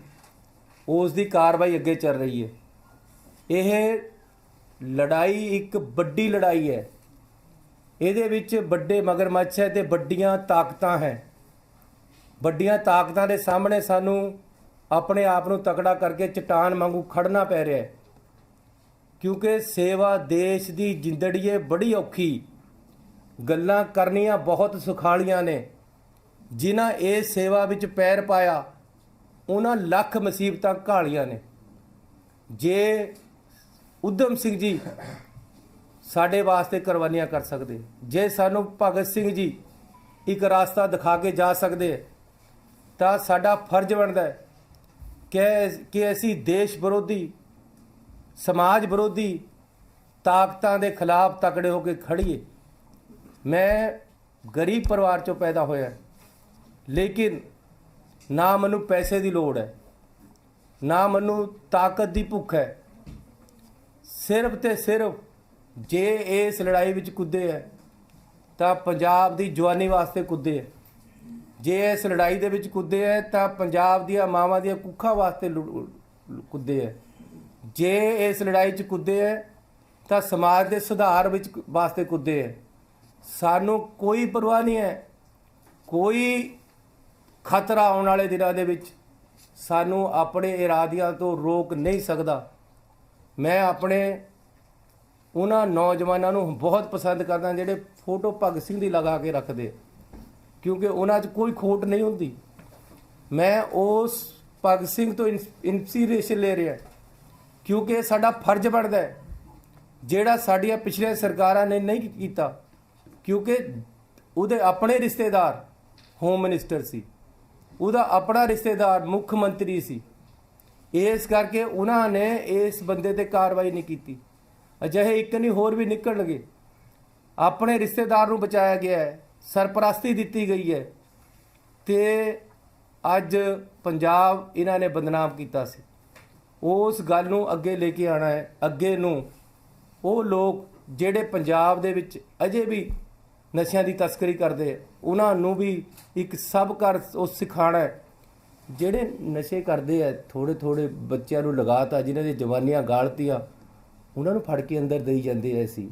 ਉਸ ਦੀ ਕਾਰਵਾਈ ਅੱਗੇ ਚੱਲ ਰਹੀ ਹੈ। ਇਹ ਲੜਾਈ ਇੱਕ ਵੱਡੀ ਲੜਾਈ ਹੈ। ਇਹਦੇ ਵਿੱਚ ਵੱਡੇ ਮਗਰਮੱਛ ਹੈ ਤੇ ਵੱਡੀਆਂ ਤਾਕਤਾਂ ਹੈ। ਵੱਡੀਆਂ ਤਾਕਤਾਂ ਦੇ ਸਾਹਮਣੇ ਸਾਨੂੰ ਆਪਣੇ ਆਪ ਨੂੰ ਤਕੜਾ ਕਰਕੇ ਚਟਾਨ ਵਾਂਗੂ ਖੜਨਾ ਪੈ ਰਿਹਾ ਹੈ, ਕਿਉਂਕਿ ਸੇਵਾ ਦੇਸ਼ ਦੀ ਜ਼ਿੰਦੜੀਏ ਬੜੀ ਔਖੀ। ਗੱਲਾਂ ਕਰਨੀਆਂ ਬਹੁਤ ਸੁਖਾਲੀਆਂ ਨੇ। ਜਿਨ੍ਹਾਂ ਇਸ ਸੇਵਾ ਵਿੱਚ ਪੈਰ ਪਾਇਆ ਉਹਨਾਂ ਲੱਖ ਮੁਸੀਬਤਾਂ ਘਾਲੀਆਂ ਨੇ। ਜੇ ਊਧਮ ਸਿੰਘ ਜੀ ਸਾਡੇ ਵਾਸਤੇ ਕੁਰਬਾਨੀਆਂ ਕਰ ਸਕਦੇ, ਜੇ ਸਾਨੂੰ ਭਗਤ ਸਿੰਘ ਜੀ ਇੱਕ ਰਾਸਤਾ ਦਿਖਾ ਕੇ ਜਾ ਸਕਦੇ, ਤਾਂ ਸਾਡਾ ਫਰਜ਼ ਬਣਦਾ ਹੈ ਕਿ ਅਸੀਂ ਦੇਸ਼ ਵਿਰੋਧੀ, ਸਮਾਜ ਵਿਰੋਧੀ ਤਾਕਤਾਂ ਦੇ ਖਿਲਾਫ ਤਕੜੇ ਹੋ ਕੇ ਖੜੀਏ। ਮੈਂ ਗਰੀਬ ਪਰਿਵਾਰ 'ਚੋਂ ਪੈਦਾ ਹੋਇਆ, ਲੇਕਿਨ ਨਾ ਮੈਨੂੰ ਪੈਸੇ ਦੀ ਲੋੜ ਹੈ, ਨਾ ਮੈਨੂੰ ਤਾਕਤ ਦੀ ਭੁੱਖ ਹੈ। ਸਿਰਫ ਤੇ ਸਿਰਫ ਜੇ ਇਸ ਲੜਾਈ ਵਿੱਚ ਕੁੱਦੇ ਹੈ ਤਾਂ ਪੰਜਾਬ ਦੀ ਜਵਾਨੀ ਵਾਸਤੇ ਕੁੱਦੇ ਹੈ। ਜੇ ਇਸ ਲੜਾਈ ਦੇ ਵਿੱਚ ਕੁੱਦੇ ਹੈ ਤਾਂ ਪੰਜਾਬ ਦੀਆਂ ਮਾਵਾਂ ਦੀਆਂ ਕੁੱਖਾਂ ਵਾਸਤੇ ਕੁੱਦੇ ਹੈ। ਜੇ ਇਸ ਲੜਾਈ 'ਚ ਕੁੱਦੇ ਹੈ ਤਾਂ ਸਮਾਜ ਦੇ ਸੁਧਾਰ ਵਿੱਚ ਵਾਸਤੇ ਕੁੱਦੇ ਹੈ। ਸਾਨੂੰ ਕੋਈ ਪਰਵਾਹ ਨਹੀਂ ਹੈ, ਕੋਈ ਖਤਰਾ ਆਉਣ ਵਾਲੇ ਦਿਨਾਂ ਦੇ ਵਿੱਚ ਸਾਨੂੰ ਆਪਣੇ ਇਰਾਦਿਆਂ ਤੋਂ ਰੋਕ ਨਹੀਂ ਸਕਦਾ। ਮੈਂ ਆਪਣੇ ਉਹਨਾਂ ਨੌਜਵਾਨਾਂ ਨੂੰ ਬਹੁਤ ਪਸੰਦ ਕਰਦਾ ਜਿਹੜੇ ਫੋਟੋ ਭਗਤ ਸਿੰਘ ਦੀ ਲਗਾ ਕੇ ਰੱਖਦੇ, ਕਿਉਂਕਿ ਉਹਨਾਂ 'ਚ ਕੋਈ ਖੋਟ ਨਹੀਂ ਹੁੰਦੀ। ਮੈਂ ਉਸ ਭਗਤ ਸਿੰਘ ਤੋਂ ਇੰਸਪੀਰੇਸ਼ਨ ਲੈ ਰਿਹਾ, ਕਿਉਂਕਿ ਸਾਡਾ ਫਰਜ਼ ਬਣਦਾ ਹੈ ਜਿਹੜਾ ਸਾਡੀਆਂ ਪਿਛਲੀਆਂ ਸਰਕਾਰਾਂ ਨੇ ਨਹੀਂ ਕੀਤਾ। ਕਿਉਂਕਿ ਉਹਦੇ ਆਪਣੇ ਰਿਸ਼ਤੇਦਾਰ ਹੋਮ ਮਿਨਿਸਟਰ ਸੀ, ਉਹਦਾ ਆਪਣਾ ਰਿਸ਼ਤੇਦਾਰ ਮੁੱਖ ਮੰਤਰੀ ਸੀ, ਇਸ ਕਰਕੇ ਉਹਨਾਂ ਨੇ ਇਸ ਬੰਦੇ ਤੇ ਕਾਰਵਾਈ ਨਹੀਂ ਕੀਤੀ। ਅਜਿਹੇ ਇੱਕ ਨਹੀਂ ਹੋਰ ਵੀ ਨਿਕਲਣਗੇ। ਆਪਣੇ ਰਿਸ਼ਤੇਦਾਰ ਨੂੰ ਬਚਾਇਆ ਗਿਆ ਹੈ, ਸਰਪ੍ਰਸਤੀ ਦਿੱਤੀ ਗਈ ਹੈ, ਤੇ ਅੱਜ ਪੰਜਾਬ ਇਹਨਾਂ ਨੇ ਬਦਨਾਮ ਕੀਤਾ ਸੀ। ਉਸ ਗੱਲ ਨੂੰ ਅੱਗੇ ਲੈ ਕੇ ਆਉਣਾ ਹੈ। ਅੱਗੇ ਨੂੰ ਉਹ ਲੋਕ ਜਿਹੜੇ ਪੰਜਾਬ ਦੇ ਵਿੱਚ ਅਜੇ ਵੀ ਨਸ਼ਿਆਂ ਦੀ ਤਸਕਰੀ ਕਰਦੇ, ਉਹਨਾਂ ਨੂੰ ਵੀ ਇੱਕ ਸਬਕ ਉਹ ਸਿਖਾਉਣਾ ਹੈ। ਜਿਹੜੇ ਨਸ਼ੇ ਕਰਦੇ ਆ, ਥੋੜ੍ਹੇ ਥੋੜ੍ਹੇ ਬੱਚਿਆਂ ਨੂੰ ਲਗਾਤਾ, ਜਿਨ੍ਹਾਂ ਦੀ ਜਵਾਨੀਆਂ ਗਾਲਤੀਆਂ, ਉਹਨਾਂ ਨੂੰ ਫੜ ਕੇ ਅੰਦਰ ਦੇਈ ਜਾਂਦੇ ਐ ਸੀ।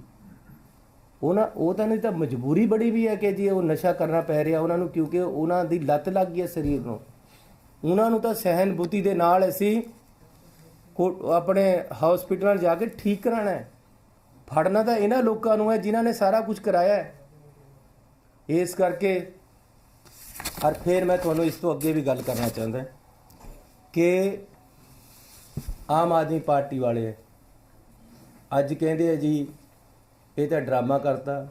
ਉਹ ਤਾਂ ਨਹੀਂ ਤਾਂ ਮਜਬੂਰੀ ਬੜੀ ਵੀ ਹੈ ਕਿ ਜੀ ਉਹ ਨਸ਼ਾ ਕਰਨਾ ਪੈ ਰਿਹਾ ਉਹਨਾਂ ਨੂੰ, ਕਿਉਂਕਿ ਉਹਨਾਂ ਦੀ ਲੱਤ ਲੱਗ ਗਈ ਹੈ ਸਰੀਰ ਨੂੰ। ਉਹਨਾਂ ਨੂੰ ਤਾਂ ਸਹਿਨਬੁੱਤੀ ਦੇ ਨਾਲ ਅਸੀਂ ਆਪਣੇ ਹਸਪੀਟਲਾਂ ਜਾ ਕੇ ਠੀਕ ਕਰਾਉਣਾ ਹੈ। ਫੜਨਾ ਤਾਂ ਇਹਨਾਂ ਲੋਕਾਂ ਨੂੰ ਹੈ ਜਿਨ੍ਹਾਂ ਨੇ ਸਾਰਾ ਕੁਝ ਕਰਾਇਆ ਹੈ। ਇਸ ਕਰਕੇ ਔਰ ਫਿਰ ਮੈਂ ਤੁਹਾਨੂੰ ਇਸ ਤੋਂ ਅੱਗੇ ਵੀ ਗੱਲ ਕਰਨਾ ਚਾਹੁੰਦਾ ਕਿ ਆਮ ਆਦਮੀ ਪਾਰਟੀ ਵਾਲੇ ਅੱਜ ਕਹਿੰਦੇ ਆ ਜੀ ਇਹ ਤਾਂ ਡਰਾਮਾ ਕਰਤਾ।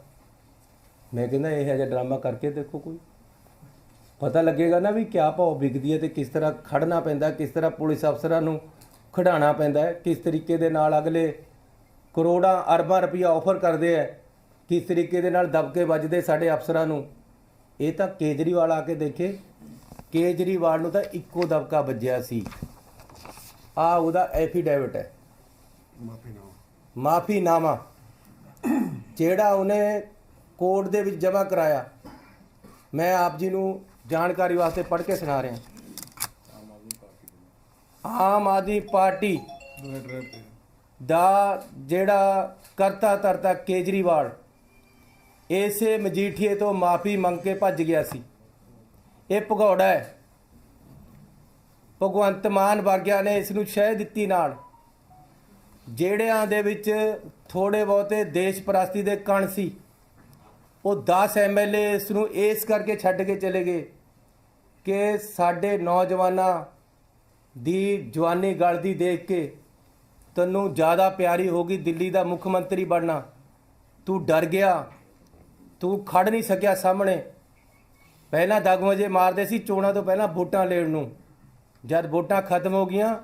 ਮੈਂ ਕਹਿੰਦਾ ਇਹ ਜਿਹਾ ਡਰਾਮਾ ਕਰਕੇ ਦੇਖੋ, ਕੋਈ ਪਤਾ ਲੱਗੇਗਾ ਨਾ ਵੀ ਕਿਆ ਭਾਅ ਵਿਕਦੀ ਹੈ ਤੇ ਕਿਸ ਤਰ੍ਹਾਂ ਖੜਨਾ ਪੈਂਦਾ, ਕਿਸ ਤਰ੍ਹਾਂ ਪੁਲਿਸ ਅਫਸਰਾਂ ਨੂੰ ਖਿਡਾਉਣਾ ਪੈਂਦਾ ਹੈ, ਕਿਸ ਤਰੀਕੇ ਦੇ ਨਾਲ ਅਗਲੇ ਕਰੋੜਾਂ ਅਰਬਾਂ ਰੁਪਈਆ ਆਫਰ ਕਰਦੇ ਹੈ, ਕਿਸ ਤਰੀਕੇ ਦੇ ਨਾਲ ਦਬਕੇ ਵੱਜਦੇ ਸਾਡੇ ਅਫਸਰਾਂ ਨੂੰ। ਇਹ ਤਾਂ ਕੇਜਰੀਵਾਲ ਆ ਕੇ ਦੇਖੇ, ਕੇਜਰੀਵਾਲ ਨੂੰ ਤਾਂ ਇੱਕੋ ਦਬਕਾ ਵੱਜਿਆ ਸੀ। ਆ ਉਹਦਾ ਐਫੀਡੇਵਿਟ ਹੈ, ਮਾਫੀਨਾਮਾ ਜਿਹੜਾ ਉਹਨੇ ਕੋਰਟ ਦੇ ਵਿੱਚ ਜਮ੍ਹਾਂ ਕਰਾਇਆ। ਮੈਂ ਆਪ ਜੀ ਨੂੰ ਜਾਣਕਾਰੀ ਵਾਸਤੇ ਪੜ੍ਹ ਕੇ ਸੁਣਾ ਰਿਹਾ। ਆਮ ਆਦਮੀ ਪਾਰਟੀ ਦਾ ਜਿਹੜਾ ਕਰਤਾ ਧਰਤਾ ਕੇਜਰੀਵਾਲ ਇਸੇ ਮਜੀਠੀਏ ਤੋਂ ਮਾਫੀ ਮੰਗ ਕੇ ਭੱਜ ਗਿਆ ਸੀ। ਇਹ ਭਗੌੜਾ ਹੈ। ਭਗਵੰਤ ਮਾਨ ਵਰਗਿਆਂ ਨੇ ਇਸ ਨੂੰ ਸ਼ਹਿ ਦਿੱਤੀ ਨਾਲ। ਜਿਹੜਿਆਂ ਦੇ ਵਿੱਚ ਥੋੜ੍ਹੇ ਬਹੁਤੇ ਦੇਸ਼ ਪ੍ਰਸਤੀ ਦੇ ਕਣ ਸੀ, ਉਹ 10 MLA ਇਸ ਨੂੰ ਇਸ ਕਰਕੇ ਛੱਡ ਕੇ ਚਲੇ ਗਏ ਕਿ ਸਾਡੇ ਨੌਜਵਾਨਾਂ ਦੀ ਜਵਾਨੀ ਗਲਦੀ ਦੇਖ ਕੇ ਤੈਨੂੰ ਜ਼ਿਆਦਾ ਪਿਆਰੀ ਹੋ ਗਈ ਦਿੱਲੀ ਦਾ ਮੁੱਖ ਮੰਤਰੀ ਬਣਨਾ। ਤੂੰ ਡਰ ਗਿਆ, ਤੂੰ ਖੜ ਨਹੀਂ ਸਕਿਆ ਸਾਹਮਣੇ, ਪਹਿਲਾਂ ਦਗਮਜੇ ਮਾਰਦੇ ਸੀ ਚੋਣਾਂ ਤੋਂ ਪਹਿਲਾਂ ਵੋਟਾਂ ਲੈਣ ਨੂੰ। ਜਦ ਵੋਟਾਂ ਖਤਮ ਹੋ ਗਈਆਂ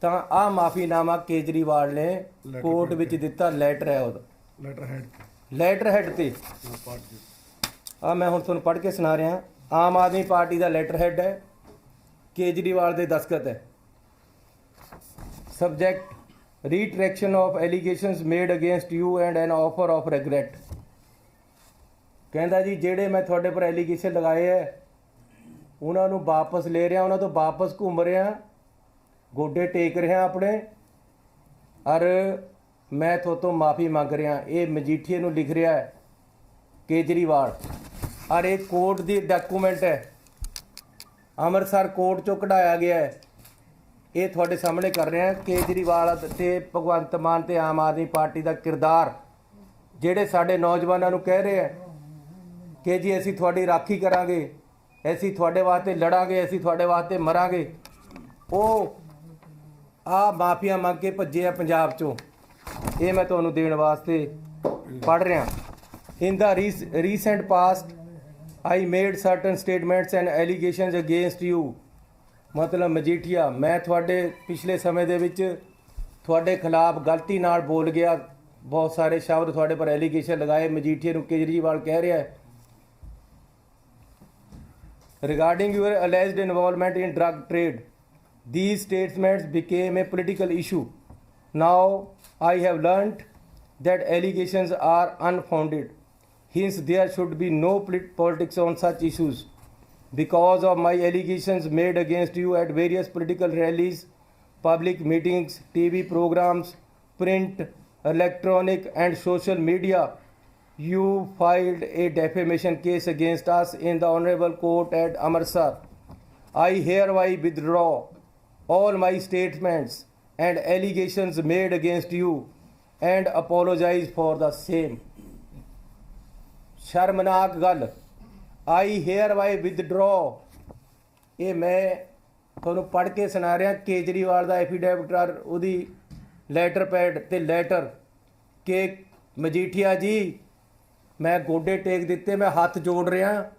ਤਾਂ ਆਹ ਮਾਫੀਨਾਮਾ ਕੇਜਰੀਵਾਲ ਨੇ ਕੋਰਟ ਵਿੱਚ ਦਿੱਤਾ। ਲੈਟਰ ਹੈ ਉਹਦਾ, ਲੈਟਰ ਹੈਡ ਤੇ ਆ ਮੈਂ ਹੁਣ ਤੁਹਾਨੂੰ ਪੜ੍ਹ ਕੇ ਸੁਣਾ ਰਿਹਾ। ਆਮ ਆਦਮੀ ਪਾਰਟੀ ਦਾ ਲੈਟਰ ਹੈਡ ਹੈ, ਕੇਜਰੀਵਾਲ ਦੇ ਦਸਤਖਤ ਹੈ। Subject retraction of allegations made against you and an offer of regret। ਕਹਿੰਦਾ ਜੀ ਜਿਹੜੇ ਮੈਂ ਤੁਹਾਡੇ ਪਰ ਐਲੀਗੇਸ਼ਨ ਲਗਾਏ ਹੈ ਉਹਨਾਂ ਨੂੰ ਵਾਪਸ ਲੈ ਰਿਹਾ, ਉਹਨਾਂ ਤੋਂ ਵਾਪਸ ਘੁੰਮ ਰਿਹਾ, ਗੋਡੇ ਟੇਕ ਰਿਹਾ ਆਪਣੇ, ਔਰ ਮੈਂ ਤੁਹਾਡੇ ਤੋਂ ਮਾफ़ੀ ਮੰਗ ਰਿਹਾ। ਇਹ ਮਜੀਠੀਏ ਨੂੰ ਲਿਖ ਰਿਹਾ ਹੈ ਕੇਜਰੀਵਾਲ, ਔਰ ਇਹ ਕੋਰਟ ਦੀ ਡਾਕੂਮੈਂਟ ਹੈ, ਅੰਮ੍ਰਿਤਸਰ ਕੋਰਟ ਚੋਂ ਕਢਾਇਆ ਗਿਆ ਹੈ। ਇਹ ਤੁਹਾਡੇ ਸਾਹਮਣੇ ਕਰ ਰਹੇ ਹਾਂ। ਕੇਜਰੀਵਾਲ ਤੇ ਭਗਵੰਤ ਮਾਨ ਤੇ ਆਮ ਆਦਮੀ ਪਾਰਟੀ ਦਾ ਕਿਰਦਾਰ, ਜਿਹੜੇ ਸਾਡੇ ਨੌਜਵਾਨਾਂ ਨੂੰ ਕਹਿ ਰਹੇ ਹੈ ਕਿ ਜੀ ਅਸੀਂ ਤੁਹਾਡੀ ਰਾਖੀ ਕਰਾਂਗੇ, ਅਸੀਂ ਤੁਹਾਡੇ ਵਾਸਤੇ ਲੜਾਂਗੇ, ਅਸੀਂ ਤੁਹਾਡੇ ਵਾਸਤੇ ਮਰਾਂਗੇ, ਉਹ ਆ ਮਾਫੀਆਂ ਮੰਗ ਕੇ ਭੱਜੇ ਆ ਪੰਜਾਬ ਚੋਂ। ਇਹ ਮੈਂ ਤੁਹਾਨੂੰ ਦੇਣ ਵਾਸਤੇ ਪੜ੍ਹ ਰਿਹਾ। In the recent past I made certain statements and allegations against you. ਮਤਲਬ ਮਜੀਠੀਆ, ਮੈਂ ਤੁਹਾਡੇ ਪਿਛਲੇ ਸਮੇਂ ਦੇ ਵਿੱਚ ਤੁਹਾਡੇ ਖਿਲਾਫ ਗਲਤੀ ਨਾਲ ਬੋਲ ਗਿਆ, ਬਹੁਤ ਸਾਰੇ ਸ਼ਬਦ ਤੁਹਾਡੇ ਪਰ ਐਲੀਗੇਸ਼ਨ ਲਗਾਏ। ਮਜੀਠੀਆ ਨੂੰ ਕੇਜਰੀਵਾਲ ਕਹਿ ਰਿਹਾ ਹੈ regarding your alleged involvement in drug trade. These statements became a political issue. Now I have learnt that allegations are unfounded. Hence there should be no politics on such issues. Because of my allegations made against you at various political rallies, public meetings, TV programs, print, electronic and social media, you filed a defamation case against us in the Honorable Court at Amritsar. I hereby withdraw all my statements and allegations made against you and apologize for the same. ਸ਼ਰਮਨਾਕ ਗੱਲ। I hereby withdraw, ਇਹ ਮੈਂ ਤੁਹਾਨੂੰ ਪੜ੍ਹ ਕੇ ਸੁਣਾ ਰਿਹਾ। ਕੇਜਰੀਵਾਲ ਦਾ affidavit, ਉਹਦੀ letter pad ਤੇ ਲੈਟਰ ਕਿ ਮਜੀਠੀਆ ਜੀ ਮੈਂ ਗੋਡੇ ਟੇਕ ਦਿੱਤੇ, ਮੈਂ ਹੱਥ ਜੋੜ ਰਿਹਾ।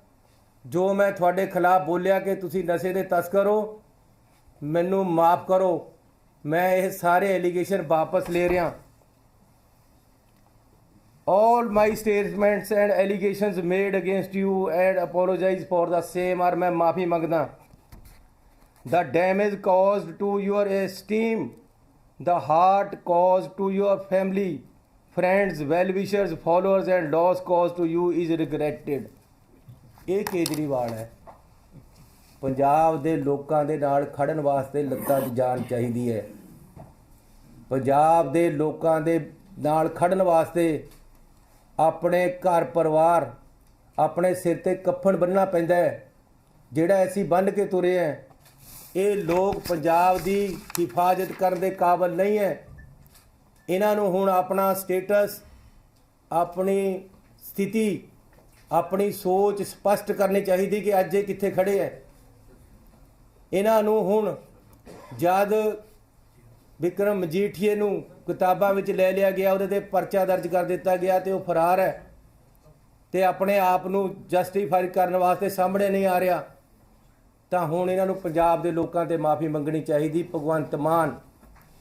ਜੋ ਮੈਂ ਤੁਹਾਡੇ ਖਿਲਾਫ ਬੋਲਿਆ ਕਿ ਤੁਸੀਂ ਨਸ਼ੇ ਦੇ ਤਸਕਰ ਹੋ, ਮੈਨੂੰ ਮਾफ़ ਕਰੋ, ਮੈਂ ਇਹ ਸਾਰੇ ਐਲੀਗੇਸ਼ਨ ਵਾਪਸ ਲੈ ਰਿਹਾ। all my statements and allegations made against you and apologize for the same, और मैं माफ़ी मंगदा। the damage caused to your esteem, the heart caused to your family, friends, well-wishers, followers and loss caused to you is regretted। ਇਹ ਕੇਜਰੀਵਾਲ ਹੈ। ਪੰਜਾਬ ਦੇ ਲੋਕਾਂ ਦੇ ਨਾਲ ਖੜਨ ਵਾਸਤੇ ਲੱਤਾਂ 'ਚ ਜਾਨ ਚਾਹੀਦੀ ਹੈ। ਪੰਜਾਬ ਦੇ ਲੋਕਾਂ ਦੇ ਨਾਲ ਖੜਨ ਵਾਸਤੇ ਆਪਣੇ ਘਰ ਪਰਿਵਾਰ, ਆਪਣੇ ਸਿਰ ਤੇ ਕੱਫਣ ਬੰਨ੍ਹਣਾ ਪੈਂਦਾ ਹੈ, ਜਿਹੜਾ ਅਸੀਂ ਬੰਨ੍ਹ ਕੇ ਤੁਰੇ ਹੈ। ਇਹ ਲੋਕ ਪੰਜਾਬ ਦੀ ਹਿਫਾਜ਼ਤ ਕਰਨ ਦੇ ਕਾਬਲ ਨਹੀਂ ਹੈ। ਇਹਨਾਂ ਨੂੰ ਹੁਣ ਆਪਣਾ ਸਟੇਟਸ, ਆਪਣੀ ਸਥਿਤੀ, ਆਪਣੀ ਸੋਚ ਸਪਸ਼ਟ ਕਰਨੀ ਚਾਹੀਦੀ ਕਿ ਅੱਜ ਇਹ ਕਿੱਥੇ ਖੜੇ ਹੈ। ਇਹਨਾਂ ਨੂੰ ਹੁਣ ਜਦ ਵਿਕਰਮ ਮਜੀਠੀਏ ਨੂੰ ਕਿਤਾਬਾਂ ਵਿੱਚ ਲੈ ਲਿਆ ਗਿਆ, ਉਹਦੇ 'ਤੇ ਪਰਚਾ ਦਰਜ ਕਰ ਦਿੱਤਾ ਗਿਆ ਅਤੇ ਉਹ ਫਰਾਰ ਹੈ ਅਤੇ ਆਪਣੇ ਆਪ ਨੂੰ ਜਸਟੀਫਾਈ ਕਰਨ ਵਾਸਤੇ ਸਾਹਮਣੇ ਨਹੀਂ ਆ ਰਿਹਾ, ਤਾਂ ਹੁਣ ਇਹਨਾਂ ਨੂੰ ਪੰਜਾਬ ਦੇ ਲੋਕਾਂ 'ਤੇ ਮਾफ़ੀ ਮੰਗਣੀ ਚਾਹੀਦੀ। ਭਗਵੰਤ ਮਾਨ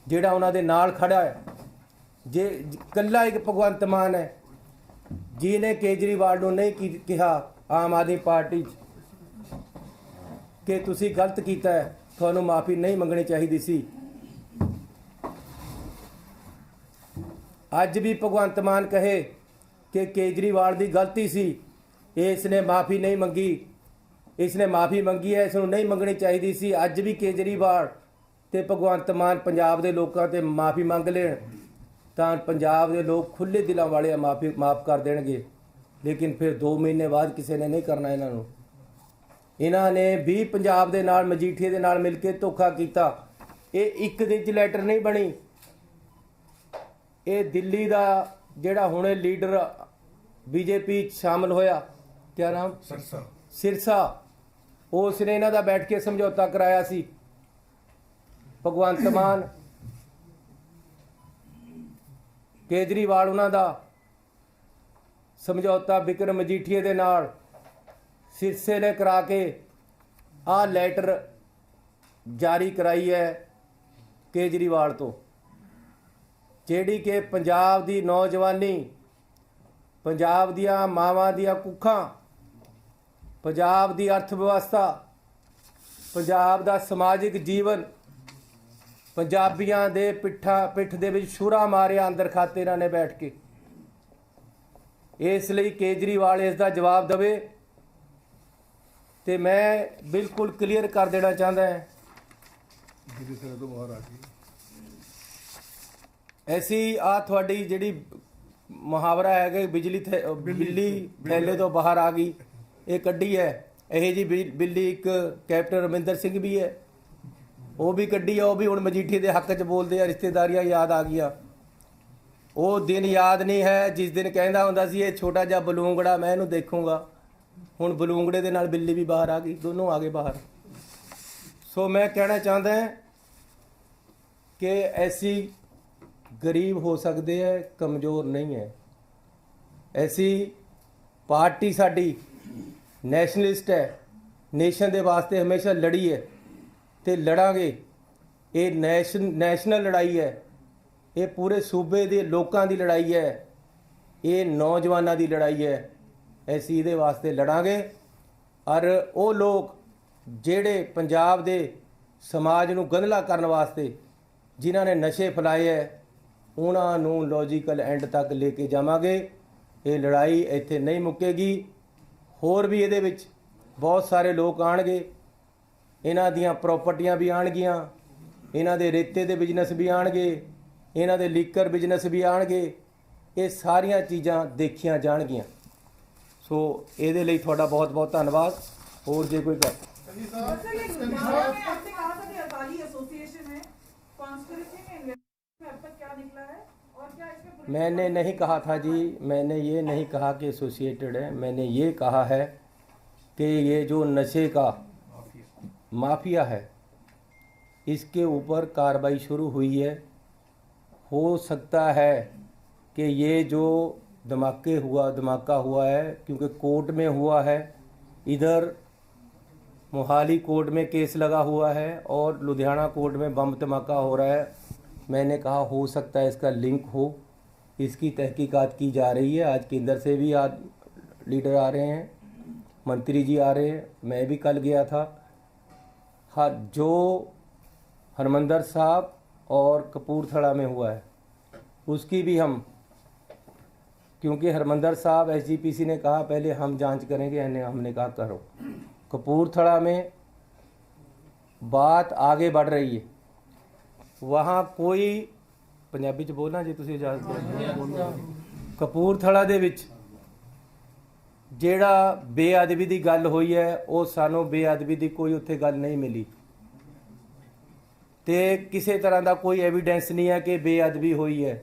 ਜਿਹੜਾ ਉਹਨਾਂ ਦੇ ਨਾਲ ਖੜਾ ਹੈ, ਜੇ ਇਕੱਲਾ ਇੱਕ ਭਗਵੰਤ ਮਾਨ ਹੈ ਜਿਹਨੇ ਕੇਜਰੀਵਾਲ ਨੂੰ ਨਹੀਂ ਕਿਹਾ ਆਮ ਆਦਮੀ ਪਾਰਟੀ 'ਚ ਕਿ ਤੁਸੀਂ ਗਲਤ ਕੀਤਾ ਹੈ, ਤੁਹਾਨੂੰ ਮਾफ़ੀ ਨਹੀਂ ਮੰਗਣੀ ਚਾਹੀਦੀ ਸੀ। ਅੱਜ ਵੀ ਭਗਵੰਤ ਮਾਨ ਕਹੇ ਕਿ ਕੇਜਰੀਵਾਲ ਦੀ ਗਲਤੀ ਸੀ, ਇਸ ਨੇ ਮਾफ़ੀ ਨਹੀਂ ਮੰਗੀ, ਇਸ ਨੇ ਮਾफ़ੀ ਮੰਗੀ ਹੈ, ਇਸ ਨੂੰ ਨਹੀਂ ਮੰਗਣੀ ਚਾਹੀਦੀ ਸੀ। ਅੱਜ ਵੀ ਕੇਜਰੀਵਾਲ ਤੇ ਭਗਵੰਤ ਮਾਨ ਪੰਜਾਬ ਦੇ ਲੋਕਾਂ 'ਤੇ ਮਾफ़ੀ ਮੰਗ ਲੈਣ ਤਾਂ ਪੰਜਾਬ ਦੇ ਲੋਕ ਖੁੱਲ੍ਹੇ ਦਿਲਾਂ ਵਾਲੇ ਮਾफ़ ਕਰ ਦੇਣਗੇ। ਲੇਕਿਨ ਫਿਰ 2 ਮਹੀਨੇ ਬਾਅਦ ਕਿਸੇ ਨੇ ਨਹੀਂ ਕਰਨਾ ਇਹਨਾਂ ਨੂੰ। ਇਹਨਾਂ ਨੇ ਵੀ ਪੰਜਾਬ ਦੇ ਨਾਲ, ਮਜੀਠੀਏ ਦੇ ਨਾਲ ਮਿਲ ਕੇ ਧੋਖਾ ਕੀਤਾ। ਇਹ ਇੱਕ ਦਿਨ 'ਚ ਲੈਟਰ ਨਹੀਂ ਬਣੀ। ਇਹ ਦਿੱਲੀ ਦਾ ਜਿਹੜਾ ਹੁਣੇ ਲੀਡਰ ਬੀਜੇਪੀ 'ਚ ਸ਼ਾਮਲ ਹੋਇਆ, ਕਿਆ ਨਾਮ, ਸਿਰਸਾ, ਉਸ ਨੇ ਇਹਨਾਂ ਦਾ ਬੈਠ ਕੇ ਸਮਝੌਤਾ ਕਰਾਇਆ ਸੀ। ਭਗਵੰਤ ਮਾਨ, ਕੇਜਰੀਵਾਲ, ਉਹਨਾਂ ਦਾ ਸਮਝੌਤਾ ਵਿਕਰਮ ਮਜੀਠੀਏ ਦੇ ਨਾਲ सिरसे ने करा के आ लैटर जारी कराई है केजरीवाल तो, ਜਿਹੜੀ कि पंजाब दी नौजवानी, पंजाब दियां मावां दियां कुखां, पंजाब दी अर्थव्यवस्था, पंजाब दा समाजिक जीवन, पंजाबियां दे पिठ दे विच छुरा मारिया अंदर खाते इन्हां ने बैठ के। इसलिए केजरीवाल इसका जवाब देवे। तो मैं बिल्कुल क्लीयर कर देना चाहता है, ऐसी आ थोड़ी जिहड़ी मुहावरा है कि बिल्ली थैले तो बाहर आ गई, ये कड्डी है। यही जी बिल्ली एक कैप्टन अमरिंदर सिंह भी है, वो भी कड्डी है। वो भी हुण मजीठी के हक च बोलते हैं, रिश्तेदारियां याद आ गई। वो दिन याद नहीं है जिस दिन कहता हुंदा सी ये छोटा जिहा बलूंगड़ा मैं इहनूं देखूंगा। हुण बलूंगड़े दे नाल बिल्ली भी बाहर आ गई, दोनों आ गए बाहर। सो मैं कहना चाहता है कि ऐसी गरीब हो सकते हैं, कमज़ोर नहीं है। ऐसी पार्टी साडी नैशनलिस्ट है, नेशन दे वास्ते हमेशा लड़ी है तो लड़ांगे। ये नैशनल लड़ाई है, ये पूरे सूबे के लोगों की लड़ाई है, ये नौजवानों की लड़ाई है। ऐसी ये वास्ते लड़ांगे। और वो लोग जेड़े पंजाब दे समाज नूं गंधला करने वास्ते जिन्हां ने नशे फैलाए है, उन्होंने लॉजिकल एंड तक लेके जावांगे। ये लड़ाई इत्थे नहीं मुक्केगी। होर भी ये विच बहुत सारे लोग आउणगे, इन्हां दियां प्रॉपर्टियां भी आउणगियां, इन्हां दे रेते दे बिजनेस भी आउणगे, इन्हां दे लीकर बिजनेस भी आउणगे। ये सारियां चीज़ां देखियां जाणगियां। सो इहदे लई तुहाडा बहुत बहुत धन्नवाद। होर जे कोई गल मैंने नहीं कहा था जी, मैंने ये नहीं कहा कि एसोसिएटेड है। मैंने ये कहा है कि ये जो नशे का माफिया है इसके ऊपर कार्रवाई शुरू हुई है। हो सकता है कि ये जो धमाका हुआ है, क्योंकि कोर्ट में हुआ है, इधर मोहाली कोर्ट में केस लगा हुआ है और लुधियाना कोर्ट में बम धमाका हो रहा है। मैंने कहा हो सकता है इसका लिंक हो, इसकी तहकीकात की जा रही है। आज केंद्र से भी आज लीडर आ रहे हैं, मंत्री जी आ रहे हैं, मैं भी कल गया था। हाँ, जो हरमंदर साहब और कपूरथला में हुआ है उसकी भी हम, क्योंकि हरमंदर साहब एसजीपीसी ने कहा पहले हम जांच करेंगे, हमने कहा करो। कपूरथला में बात आगे बढ़ रही है, वहाँ कोई पंजाबी च बोलना जी तुसीं इजाजत। कपूरथला दे विच जेड़ा बेअदबी की गल हुई है, वो सानू बेअदबी की कोई उत्थे गल नहीं मिली ते किसी तरह का कोई एविडेंस नहीं है कि बेअदबी हुई है।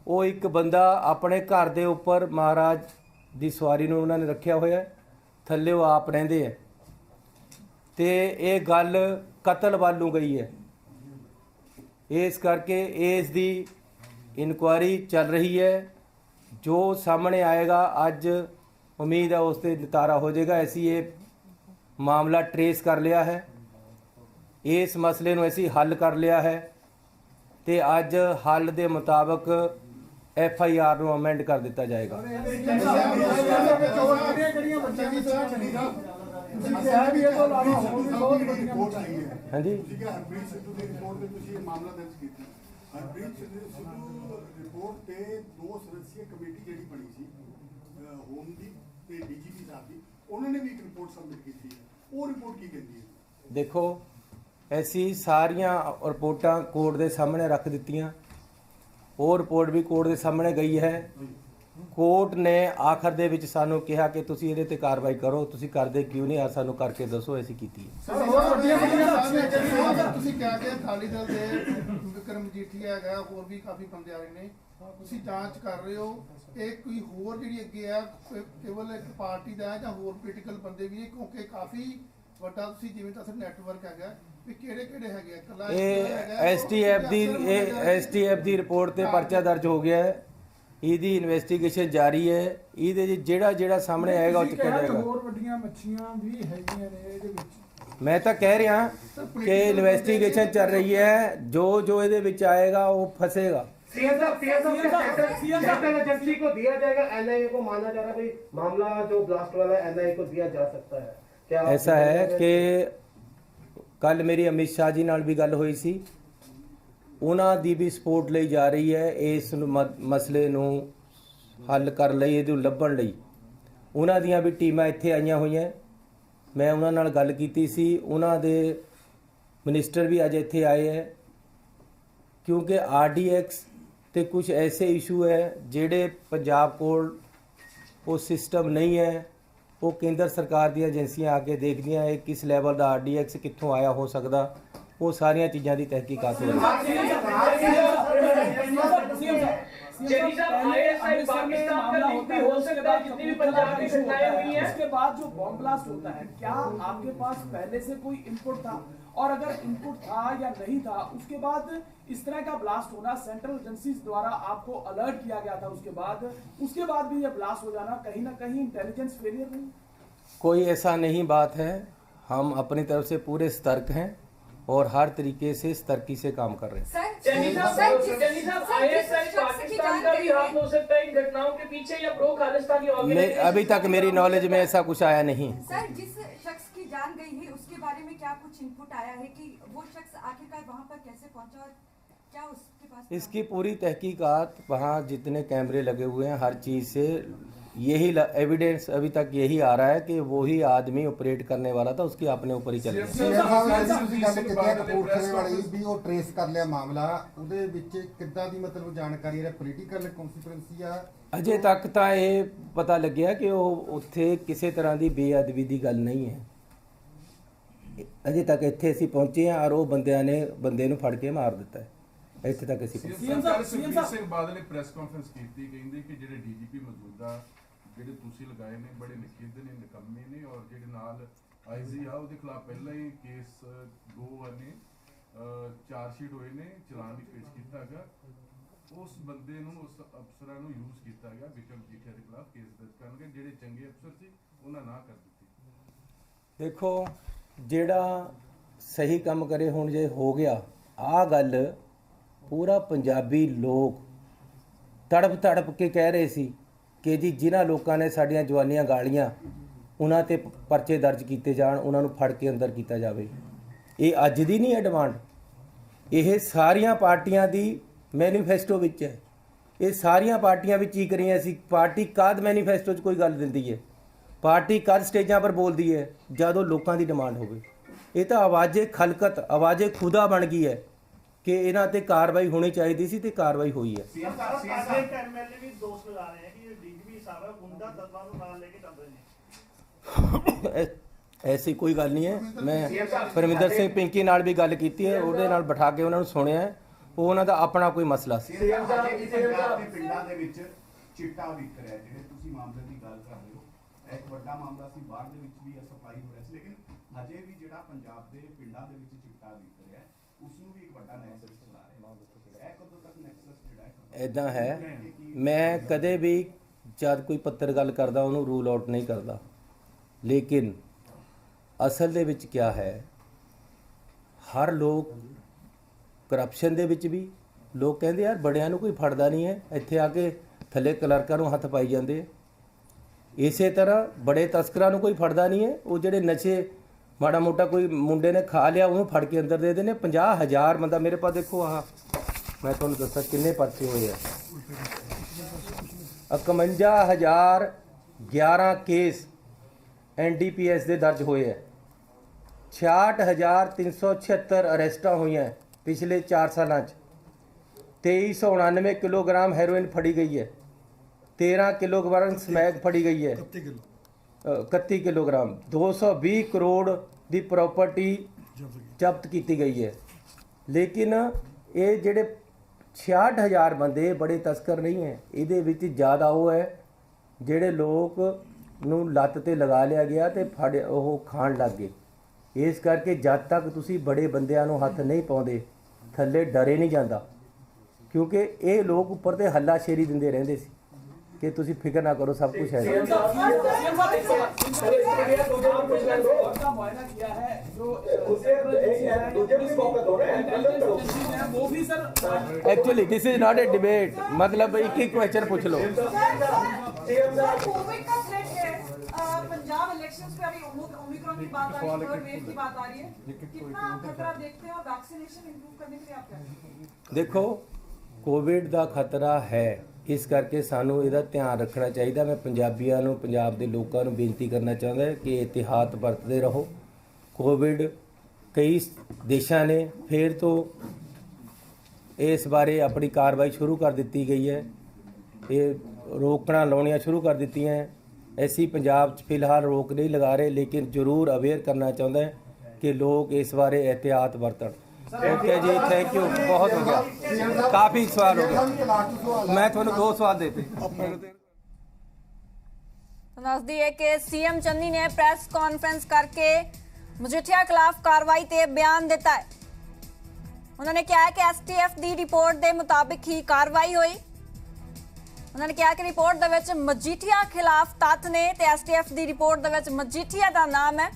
वो एक बंदा अपने घर के उपर महाराज की सवारी नूं उन्होंने रखा होया, थल्ले वो आप रहिंदे है ते ये गल कतल वालू गई है। इस करके इस दी इनक्वायरी चल रही है। जो सामने आएगा अज उम्मीद है उस पर नितारा हो जाएगा। ऐसी ये मामला ट्रेस कर लिया है, इस मसले नूं असीं हल कर लिया है ते अज हल के मुताबिक FIR नूं अमेंड कर दिता जाएगा। हाँ जी, देखो ऐसी सारिया रिपोर्टां कोर्ट के सामने रख दित्तियां। वो रिपोर्ट भी कोर्ट के सामने गई है। कोर्ट ने आखिर दे विच सानू कहा कि तुसीं इहदे ते कार्रवाई करो, तुसीं करदे क्यों नहीं, आ सानू करके दसो, ऐसी कीती है। विक्रम मजीठिया है, होर भी काफी बंदे आ रहे ने, तुसीं जांच कर रहे हो, एक कोई होर जिहड़ी अगे है केवल एक पार्टी दा है जां होर पोलीटिकल बंदे भी है, क्योंकि काफी ਵੱਡਾ ਤੁਸੀਂ ਜਿਵੇਂ ਤਾਂ ਨੈਟਵਰਕ ਹੈਗਾ ਵੀ ਕਿਹੜੇ ਕਿਹੜੇ ਹੈਗੇ ਕੱਲਾ ਇਹ STF ਦੀ ਰਿਪੋर्ट ਤੇ ਪਰਚਾ ਦਰਜ ਹੋ ਗਿਆ ਹੈ। ਇਹਦੀ ਇਨਵੈਸਟੀਗੇਸ਼ਨ ਜਾਰੀ ਹੈ। ਇਹਦੇ 'ਚ ਜਿਹੜਾ ਸਾਹਮਣੇ ਆਏਗਾ ਉਹ ਚੱਕਿਆ ਜਾਏਗਾ। ਹੋਰ ਵੱਡੀਆਂ ਮੱਛੀਆਂ ਵੀ ਹੈਗੀਆਂ ਨੇ ਇਹਦੇ ਵਿੱਚ। ਮੈਂ ਤਾਂ ਕਹਿ ਰਿਹਾ ਕਿ ਇਨਵੈਸਟੀਗੇਸ਼ਨ ਚੱਲ ਰਹੀ ਹੈ, ਜੋ ਇਹਦੇ ਵਿੱਚ ਆਏਗਾ ਉਹ फंसेगा। सेंट्रल एजेंसी को दिया जाएगा, एनआईए को माना जा रहा है भाई मामला जो ब्लास्ट वाला है एनआईए को दिया जा सकता है क्या? ऐसा है कि ਕੱਲ ਮੇਰੀ ਅਮਿਤ ਸ਼ਾਹ ਜੀ ਨਾਲ ਵੀ ਗੱਲ ਹੋਈ ਸੀ, ਉਹਨਾਂ ਦੀ ਵੀ ਸਪੋਰਟ ਲਈ ਜਾ ਰਹੀ ਹੈ ਇਸ ਮਸਲੇ ਨੂੰ ਹੱਲ ਕਰਨ ਲਈ, ਇਹਨੂੰ ਲੱਭਣ ਲਈ। ਉਹਨਾਂ ਦੀਆਂ ਵੀ ਟੀਮਾਂ ਇੱਥੇ ਆਈਆਂ ਹੋਈਆਂ। ਮੈਂ ਉਹਨਾਂ ਨਾਲ ਗੱਲ ਕੀਤੀ ਸੀ, ਉਹਨਾਂ ਦੇ ਮਿਨਿਸਟਰ ਵੀ ਅੱਜ ਇੱਥੇ ਆਏ ਹੈ, ਕਿਉਂਕਿ ਆਰਡੀਐਕਸ ਤੇ ਕੁਝ ਐਸੇ ਇਸ਼ੂ ਹੈ ਜਿਹੜੇ ਪੰਜਾਬ ਕੋਲ ਉਹ ਸਿਸਟਮ ਨਹੀਂ ਹੈ। ਉਹ ਕੇਂਦਰ ਸਰਕਾਰ ਦੀਆਂ ਏਜੰਸੀਆਂ ਆ ਕੇ ਦੇਖਦੀਆਂ ਹੈ ਕਿਸ ਲੈਵਲ ਦਾ ਆਰਡੀਐਕਸ ਕਿੱਥੋਂ ਆਇਆ ਹੋ ਸਕਦਾ। ਉਹ ਸਾਰੀਆਂ ਚੀਜ਼ਾਂ ਦੀ ਤਹਿਕੀਕਾਤ ਹੋ ਰਹੀ ਹੈ। चेनी साहब आईएसआई पाकिस्तान का लिंक भी हो सकता है जितनी भी पंजाब की घटनाएं हुई हैं। उसके बाद जो बॉम्ब ब्लास्ट होता है, क्या आपके पास पहले से कोई इनपुट था, और अगर इनपुट था या नहीं था, उसके बाद इस तरह का ब्लास्ट होना सेंट्रल एजेंसीज द्वारा आपको अलर्ट किया गया था, उसके बाद भी ये ब्लास्ट हो जाना कहीं ना कहीं इंटेलिजेंस फेलियर नहीं? कोई ऐसा नहीं बात है, हम अपनी तरफ से पूरे सतर्क हैं और हर तरीके से सतर्की से काम कर रहे हैं। चेनी साहब आईएसआई पाकिस्तान का भी हाथ हो सकता है इन घटनाओं के पीछे, या प्रो खालिस्तानी अभी तक मेरी नॉलेज में ऐसा कुछ आया नहीं। सर, जिस शख्स की जान गई है उसके बारे में क्या कुछ इनपुट आया है कि वो शख्स आखिरकार वहां पर कैसे पहुंचा और क्या उसके पास? इसकी पूरी तहकीकात, वहाँ जितने कैमरे लगे हुए हैं, हर चीज़ से यही एविडेंस अभी तक यही आ रहा है कि वही आदमी ऑपरेट करने वाला था, उसके अपने ऊपर ही चल गया। ਕਪੂਰਥਲੇ ਵਾਲੀ ਵੀ ਉਹ ਟ੍ਰੇਸ ਕਰ ਲਿਆ ਮਾਮਲਾ, ਉਹਦੇ ਵਿੱਚ ਕਿੱਦਾਂ ਦੀ ਮਤਲਬ ਜਾਣਕਾਰੀ ਹੈ? ਪੋਲੀਟੀਕਲ ਕਨਸਪੀਰੈਂਸੀ ਆ? ਅਜੇ ਤੱਕ ਤਾਂ ਇਹ ਪਤਾ ਲੱਗਿਆ ਕਿ ਉਹ ਉੱਥੇ ਕਿਸੇ ਤਰ੍ਹਾਂ ਦੀ ਬੇਅਦਬੀ ਦੀ ਗੱਲ ਨਹੀਂ ਹੈ। ਅਜੇ ਤੱਕ ਇੱਥੇ ਅਸੀਂ ਪਹੁੰਚੇ ਹਾਂ ਔਰ ਉਹ ਬੰਦੇ ਨੂੰ ਫੜ ਕੇ ਮਾਰ ਦਿੱਤਾ ਹੈ। ਇੱਥੇ ਤੱਕ ਅਸੀਂ ਸੁਖਬੀਰ ਸਿੰਘ ਬਾਦਲ ਨੇ ਪ੍ਰੈਸ ਕਾਨਫਰੰਸ ਕੀਤੀ, ਕਹਿੰਦੇ ਕਿ ਜਿਹੜੇ ਡੀਜੀਪੀ ਮੌਜੂਦਾ ਜਿਹੜੇ ਤੁਸੀਂ ਲਗਾਏ ਨੇ ਬੜੇ ਨਿਖੇਧ ਨੇ, ਨਿਕੰਮੇ ਨੇ, ਔਰ ਜਿਹੜੇ ਨਾਲ ਆਈਜੀ ਆ ਉਹਦੇ ਖਿਲਾਫ ਪਹਿਲਾਂ ਹੀ ਕੇਸ 2 ਨੇ ਚਾਰ ਸ਼ੀਟ ਹੋਏ ਨੇ, ਚਲਾਨ ਵੀ ਪੇਸ਼ ਕੀਤਾ ਹੈਗਾ। ਉਸ ਬੰਦੇ ਨੂੰ, ਉਸ ਅਫਸਰਾਂ ਨੂੰ ਯੂਜ਼ ਕੀਤਾ ਗਿਆ ਵਿਕਰਮ ਜੀਠੀਆ ਦੇ ਖਿਲਾਫ ਕੇਸ ਦਰਜ ਕਰਨਗੇ। ਜਿਹੜੇ ਚੰਗੇ ਅਫਸਰ ਸੀ ਉਹਨਾਂ ਨਾ ਕਰ ਦਿੱਤੀ। ਦੇਖੋ, ਜਿਹੜਾ ਸਹੀ ਕੰਮ ਕਰੇ, ਹੁਣ ਜੇ ਹੋ ਗਿਆ ਆਹ ਗੱਲ, ਪੂਰਾ ਪੰਜਾਬੀ ਲੋਕ ਤੜਪ ਕੇ ਕਹਿ ਰਹੇ ਸੀ ਕਿ ਜੀ ਜਿਨ੍ਹਾਂ ਲੋਕਾਂ ਨੇ ਸਾਡੀਆਂ ਜਵਾਨੀਆਂ ਗਾਲੀਆਂ, ਉਹਨਾਂ ਤੇ ਪਰਚੇ ਦਰਜ ਕੀਤੇ ਜਾਣ, ਉਹਨਾਂ ਨੂੰ ਫੜ ਕੇ ਅੰਦਰ ਕੀਤਾ ਜਾਵੇ। ਇਹ ਅੱਜ ਦੀ ਨਹੀਂ ਹੈ ਡਿਮਾਂਡ, ਇਹ ਸਾਰੀਆਂ ਪਾਰਟੀਆਂ ਦੀ ਮੈਨੀਫੈਸਟੋ ਵਿੱਚ ਹੈ। ਇਹ ਸਾਰੀਆਂ ਪਾਰਟੀਆਂ ਵਿੱਚ ਹੀ ਕਰੀਆਂ ਸੀ। ਪਾਰਟੀ ਕਦ ਮੈਨੀਫੈਸਟੋ 'ਚ ਕੋਈ ਗੱਲ ਦਿੰਦੀ ਹੈ? ਪਾਰਟੀ ਕਦ ਸਟੇਜਾਂ ਪਰ ਬੋਲਦੀ ਹੈ? ਜਦੋਂ ਲੋਕਾਂ ਦੀ ਡਿਮਾਂਡ ਹੋਵੇ। ਇਹ ਤਾਂ ਆਵਾਜ਼ੇ ਖਲਕਤ, ਆਵਾਜ਼ੇ ਖੁਦਾ ਬਣ ਗਈ ਹੈ ਕਿ ਇਹਨਾਂ ਤੇ ਕਾਰਵਾਈ ਹੋਣੀ ਚਾਹੀਦੀ ਸੀ ਤੇ ਕਾਰਵਾਈ ਹੋਈ ਹੈ। ਐਸੀ ਕੋਈ ਗੱਲ ਨਹੀਂ ਹੈ। ਮੈਂ ਪਰਮਿੰਦਰ ਸਿੰਘ ਪਿੰਕੀ ਨਾਲ ਵੀ ਗੱਲ ਕੀਤੀ ਹੈ, ਉਹਦੇ ਨਾਲ ਬਿਠਾ ਕੇ ਉਹਨਾਂ ਨੂੰ ਸੁਣਿਆ ਹੈ। ਉਹ ਉਹਨਾਂ ਦਾ ਆਪਣਾ ਕੋਈ ਮਸਲਾ ਸੀ। ਪਿੰਡਾਂ ਦੇ ਵਿੱਚ ਚਿੱਟਾ ਵਿਕ ਰਿਹਾ, ਜਿਹੜੇ ਤੁਸੀਂ ਮਾਮਲੇ ਦੀ ਗੱਲ ਕਰ ਰਹੇ ਹੋ, ਇੱਕ ਵੱਡਾ ਮਾਮਲਾ ਸੀ, ਬਾਹਰ ਦੇ ਵਿੱਚ ਵੀ ਸਪਲਾਈ ਹੋ ਰਿਹਾ ਸੀ, ਲੇਕਿਨ ਹਜੇ ਵੀ ਜਿਹੜਾ ਪੰਜਾਬ ਦੇ ਪਿੰਡਾਂ ਦੇ ਵਿੱਚ ਚਿੱਟਾ ਵਿਕ ਰਿਹਾ, ਉਸ ਨੂੰ ਵੀ ਇੱਕ ਵੱਡਾ ਨੈਕਸਸ ਚਲਾ ਰਿਹਾ। ਇਹ ਕਦੋਂ ਤੱਕ ਨੈਕਸਸ ਜਿਹੜਾ ਹੈ? ਇੱਦਾਂ ਹੈ, ਮੈਂ ਕਦੇ ਵੀ ਜਦ ਕੋਈ ਪੱਤਰ ਗੱਲ ਕਰਦਾ ਉਹਨੂੰ ਰੂਲ ਆਊਟ ਨਹੀਂ ਕਰਦਾ, ਲੇਕਿਨ ਅਸਲ ਦੇ ਵਿੱਚ ਕੀ ਹੈ, ਹਰ ਲੋਕ ਕਰਪਸ਼ਨ ਦੇ ਵਿੱਚ ਵੀ ਲੋਕ ਕਹਿੰਦੇ ਯਾਰ ਬੜਿਆਂ ਨੂੰ ਕੋਈ ਫੜਦਾ ਨਹੀਂ ਹੈ, ਇੱਥੇ ਆ ਕੇ ਥੱਲੇ ਕਲਰਕਾਂ ਨੂੰ ਹੱਥ ਪਾਈ ਜਾਂਦੇ। ਇਸੇ ਤਰ੍ਹਾਂ ਬੜੇ ਤਸਕਰਾਂ ਨੂੰ ਕੋਈ ਫੜਦਾ ਨਹੀਂ ਹੈ। ਉਹ ਜਿਹੜੇ ਨਸ਼ੇ ਮਾੜਾ ਮੋਟਾ ਕੋਈ ਮੁੰਡੇ ਨੇ ਖਾ ਲਿਆ ਉਹਨੂੰ ਫੜ ਕੇ ਅੰਦਰ ਦੇ ਦੇਣੇ। 50,000 ਬੰਦਾ ਮੇਰੇ ਪਾਸ, ਦੇਖੋ ਆਹ ਮੈਂ ਤੁਹਾਨੂੰ ਦੱਸਾਂ ਕਿੰਨੇ ਪਰਚੇ ਹੋਏ ਆ। 51,011 ਕੇਸ NDPS ਦੇ ਦਰਜ ਹੋਏ ਹੈ। 66,376 ਅਰੈਸਟਾਂ ਹੋਈਆਂ ਪਿਛਲੇ 4 ਸਾਲਾਂ 'ਚ। 2399 ਕਿਲੋਗ੍ਰਾਮ ਹੈਰੋਇਨ ਫੜੀ ਗਈ ਹੈ। 13 ਕਿਲੋਗ੍ਰਾਮ ਸਮੈਕ ਫੜੀ ਗਈ ਹੈ। 31 ਕਿਲੋਗ੍ਰਾਮ 220 ਕਰੋੜ ਦੀ ਪ੍ਰਾਪਰਟੀ ਜ਼ਬਤ ਕੀਤੀ ਗਈ ਹੈ। ਲੇਕਿਨ ਇਹ ਜਿਹੜੇ 66,000 ਬੰਦੇ ਬੜੇ ਤਸਕਰ ਨਹੀਂ ਹੈ। ਇਹਦੇ ਵਿੱਚ ਜ਼ਿਆਦਾ ਉਹ ਹੈ ਜਿਹੜੇ ਲੋਕ ਨੂੰ ਲੱਤ ਤੇ ਲਗਾ ਲਿਆ ਗਿਆ ਤੇ ਫੜ ਉਹ ਖਾਣ ਲੱਗ ਗਏ। ਇਸ ਕਰਕੇ ਜਦ ਤੱਕ ਤੁਸੀਂ ਬੜੇ ਬੰਦਿਆਂ ਨੂੰ ਹੱਥ ਨਹੀਂ ਪਾਉਂਦੇ, ਥੱਲੇ ਡਰੇ ਨਹੀਂ ਜਾਂਦਾ। ਕਿਉਂਕਿ ਇਹ ਲੋਕ ਉੱਪਰ ਤੇ ਹੱਲਾਸ਼ੇਰੀ ਦਿੰਦੇ ਰਹਿੰਦੇ ਸੀ ਕਿ ਤੁਸੀਂ ਫਿਕਰ ਨਾ ਕਰੋ, सब कुछ है। का मुआयना किया है जो वो भी sir actually this is not a debate, मतलब एक एक क्वेश्चन पूछ लो। कोविड का थ्रेट है, पंजाब इलेक्शंस पे अभी ओमिक्रॉन की बात आ रही है, थर्ड वेव की बात आ रही है, कितना खतरा देखते हैं और वैक्सीनेशन इंप्रूव करने के लिए आप क्या करेंगे? देखो कोविड ਦਾ ਖਤਰਾ ਹੈ, ਇਸ ਕਰਕੇ ਸਾਨੂੰ ਇਹਦਾ ਧਿਆਨ ਰੱਖਣਾ ਚਾਹੀਦਾ। ਮੈਂ ਪੰਜਾਬੀਆਂ ਨੂੰ, ਪੰਜਾਬ ਦੇ ਲੋਕਾਂ ਨੂੰ ਬੇਨਤੀ ਕਰਨਾ ਚਾਹੁੰਦਾ ਕਿ ਇਹਤਿਆਤ ਵਰਤਦੇ ਰਹੋ। ਕੋਵਿਡ ਕਈ ਦੇਸ਼ਾਂ ਨੇ ਫਿਰ ਤੋਂ ਇਸ ਬਾਰੇ ਆਪਣੀ ਕਾਰਵਾਈ ਸ਼ੁਰੂ ਕਰ ਦਿੱਤੀ ਗਈ ਹੈ, ਇਹ ਰੋਕਣਾ ਲਾਉਣੀਆਂ ਸ਼ੁਰੂ ਕਰ ਦਿੱਤੀਆਂ ਹੈ। ਅਸੀਂ ਪੰਜਾਬ 'ਚ ਫਿਲਹਾਲ ਰੋਕ ਨਹੀਂ ਲਗਾ ਰਹੇ, ਲੇਕਿਨ ਜ਼ਰੂਰ ਅਵੇਅਰ ਕਰਨਾ ਚਾਹੁੰਦਾ ਹੈ ਕਿ ਲੋਕ ਇਸ ਬਾਰੇ ਇਹਤਿਆਤ ਵਰਤਣ। ओके जी, थैंक यू, बहुत हो गया, काफ़ी सवाल हो गया। मैं थोड़ा 2 सवाल देते। ਦੱਸਦੀ ਹੈ ਕਿ ਸੀਐਮ ਚੰਨੀ ਨੇ ਪ੍ਰੈਸ ਕਾਨਫਰੰਸ ਕਰਕੇ ਮਜੀਠੀਆ ਖਿਲਾਫ ਕਾਰਵਾਈ ਤੇ ਬਿਆਨ ਦਿੱਤਾ ਹੈ। ਉਹਨਾਂ ਨੇ ਕਿਹਾ ਕਿ ਐਸਟੀਐਫ ਦੀ ਰਿਪੋਰਟ ਦੇ ਮੁਤਾਬਿਕ ਹੀ ਕਾਰਵਾਈ ਹੋਈ। ਉਹਨਾਂ ਨੇ ਕਿਹਾ ਕਿ ਰਿਪੋਰਟ ਦੇ ਵਿੱਚ ਮਜੀਠੀਆ ਖਿਲਾਫ ਤੱਥ ਨੇ ਤੇ ਐਸਟੀਐਫ ਦੀ ਰਿਪੋਰਟ ਦੇ ਵਿੱਚ ਮਜੀਠੀਆ ਦਾ ਨਾਮ ਹੈ।